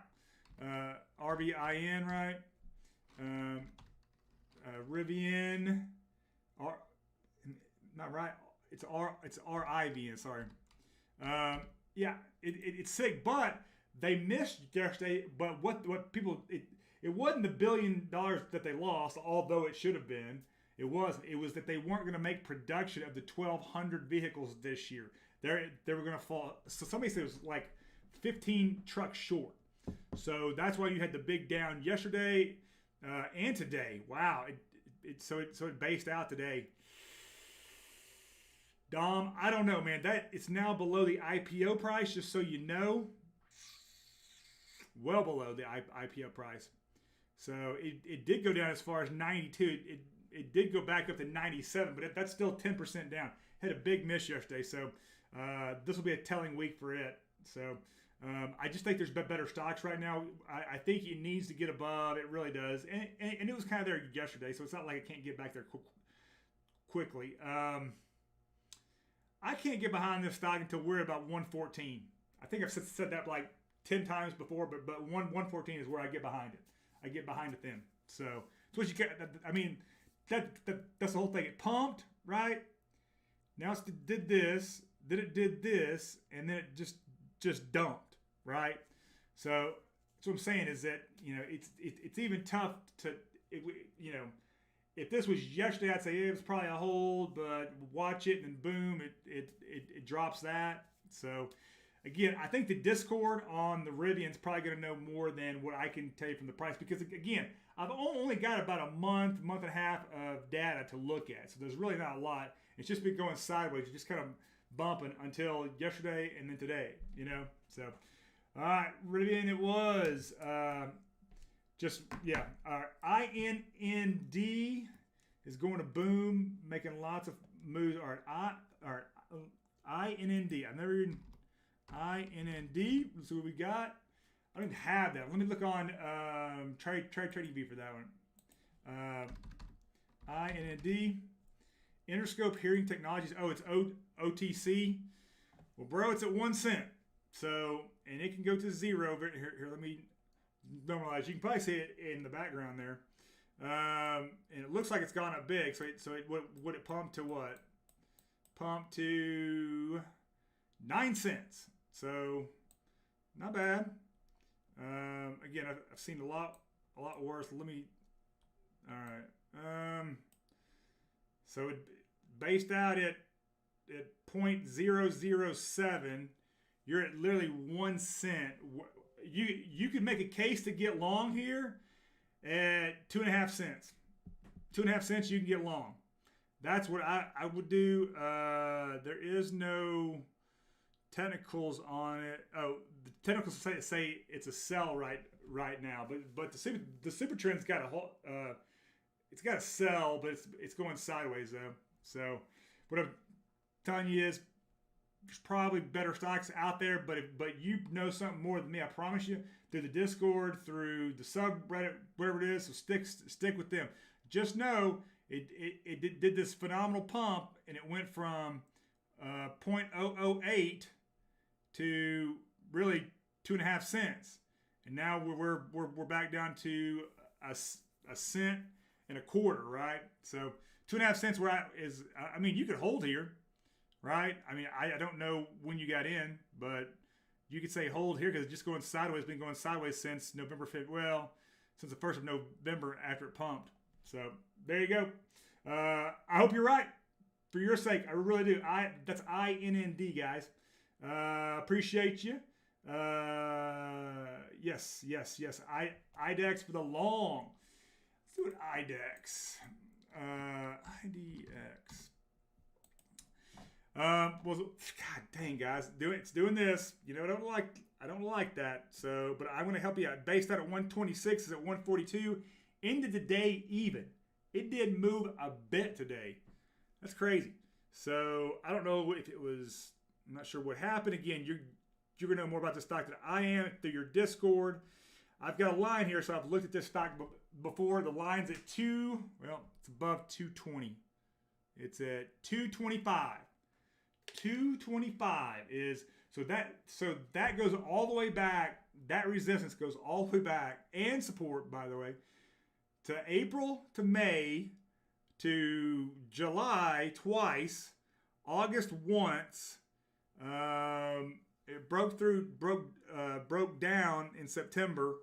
RVIN, right? Rivian, not right. It's RIVN. Sorry. Yeah, it's sick, but they missed yesterday. But what people it wasn't the $1 billion that they lost, although it should have been. It wasn't. It was that they weren't going to make production of the 1,200 vehicles this year. They were going to fall. So somebody said it was like 15 trucks short. So that's why you had the big down yesterday and today. Wow. It based out today. Dom, I don't know, man. It's now below the IPO price, just so you know. Well below the IPO price. So it did go down as far as 92. It did go back up to 97, but that's still 10% down. Had a big miss yesterday, so this will be a telling week for it. So I just think there's better stocks right now. I think it needs to get above. It really does. And it was kind of there yesterday, so it's not like it can't get back there quickly. I can't get behind this stock until we're about 114. I think I've said that like 10 times before, but 114 is where I get behind it. I get behind it then. So it's what you get. I mean, that's the whole thing. It pumped, right? Now it did this, then it did this, and then it just dumped, right? So that's what I'm saying is that, it's even tough to, if this was yesterday, I'd say it was probably a hold, but watch it and boom, it drops that. So again, I think the Discord on the Rivian's probably going to know more than what I can tell you from the price, because again, I've only got about a month and a half of data to look at. So there's really not a lot. It's just been going sideways, just kind of bumping until yesterday and then today, So, all right, Rivian, it was INND is going to boom, making lots of moves. All right, INND. I've never even INND. Let's see what we got. I don't even have that. Let me look on Trading View for that one. INND. Interscope Hearing Technologies. Oh, it's OTC. Well, bro, it's at 1 cent. So, and it can go to 0. Here, let me normalize. You can probably see it in the background there. And it looks like it's gone up big. So would it pump to what? Pump to 9 cents. So, not bad. Again, I've seen a lot worse. All right. So it based out at 0.007. You're at literally 1 cent. You could make a case to get long here at 2.5 cents. 2.5 cents you can get long. That's what I would do. There is no technicals on it. Oh, the technicals say it's a sell right now, but the super trend's got a whole. It's got a sell, but it's going sideways though. So what I'm telling you is there's probably better stocks out there, but you know something more than me. I promise you, through the Discord, through the subreddit, whatever it is. So stick with them. Just know it did this phenomenal pump, and it went from 0.008 to really 2.5 cents, and now we're back down to a cent and a quarter, right? So 2.5 cents I mean, you could hold here, right? I mean, I don't know when you got in, but you could say hold here because it's just going sideways. It's been going sideways since November 5th. Well, since the 1st of November after it pumped. So there you go. I hope you're right for your sake. I really do. That's INND, guys. Appreciate you. Yes. IDEX for the long. Let's do an IDEX. IDX. Well, God dang, guys, it's doing this. You know, I don't like that. So, but I'm going to help you out. Based out at 126 is at 142. Ended the day even. It did move a bit today. That's crazy. So I don't know if it was. I'm not sure what happened. Again, you're going to know more about this stock than I am through your Discord. I've got a line here, so I've looked at this stock before. The line's at it's above 220. It's at 225. 225 is so that goes all the way back. That resistance goes all the way back, and support, by the way, to April to May to July twice, August once. It broke down in September.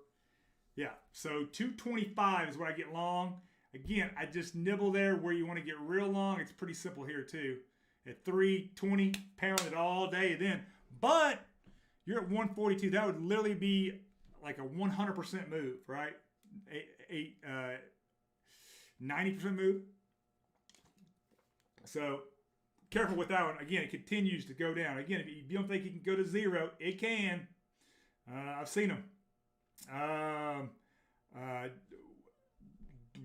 Yeah, so 225 is what I get long. Again, I just nibble there where you want to get real long. It's pretty simple here too. At 320, pound it all day then. But you're at 142. That would literally be like a 100% move, right? A 90% move. So careful with that one. Again, it continues to go down. Again, if you don't think you can go to 0, it can. I've seen them.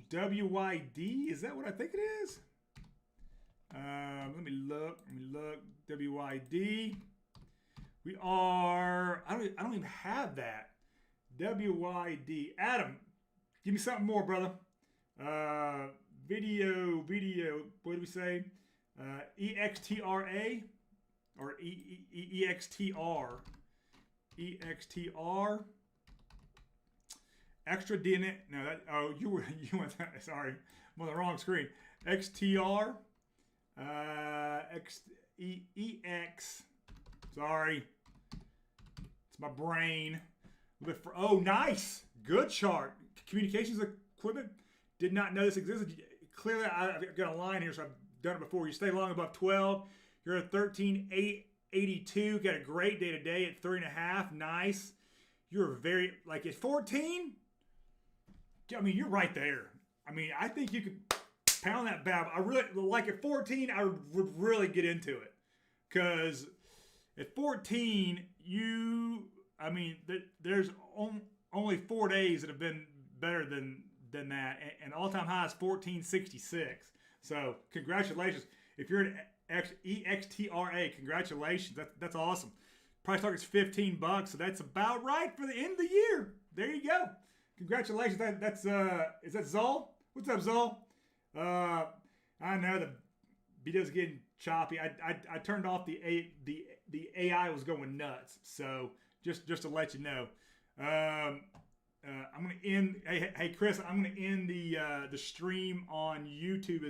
WYD, is that what I think it is? Let me look. WYD. We are. I don't even have that. WYD. Adam, give me something more, brother. Video. What do we say? EXTRA or EXTR. EXTR. Extra DNA. No, that. Oh, you went. Sorry, I'm on the wrong screen. XTR. EX. Sorry, it's my brain. Oh, nice, good chart. Communications equipment. Did not know this existed. Clearly, I've got a line here, so I've done it before. You stay long above 12. You're at 13,882. Got a great day today at 3.5. Nice. You're very at 14. I mean, you're right there. I mean, I think you could pound that bab. I really like at 14. I would really get into it because at 14, there's only 4 days that have been better than that, and all-time high is 1466. So congratulations. If you're an EXTRA, congratulations. That's awesome. Price target's $15, so that's about right for the end of the year. There you go. Congratulations. That's is that Zol? What's up, Zol? I know video's getting choppy. I turned off the AI was going nuts. So just to let you know, I'm gonna end. Hey Chris, I'm gonna end the stream on YouTube as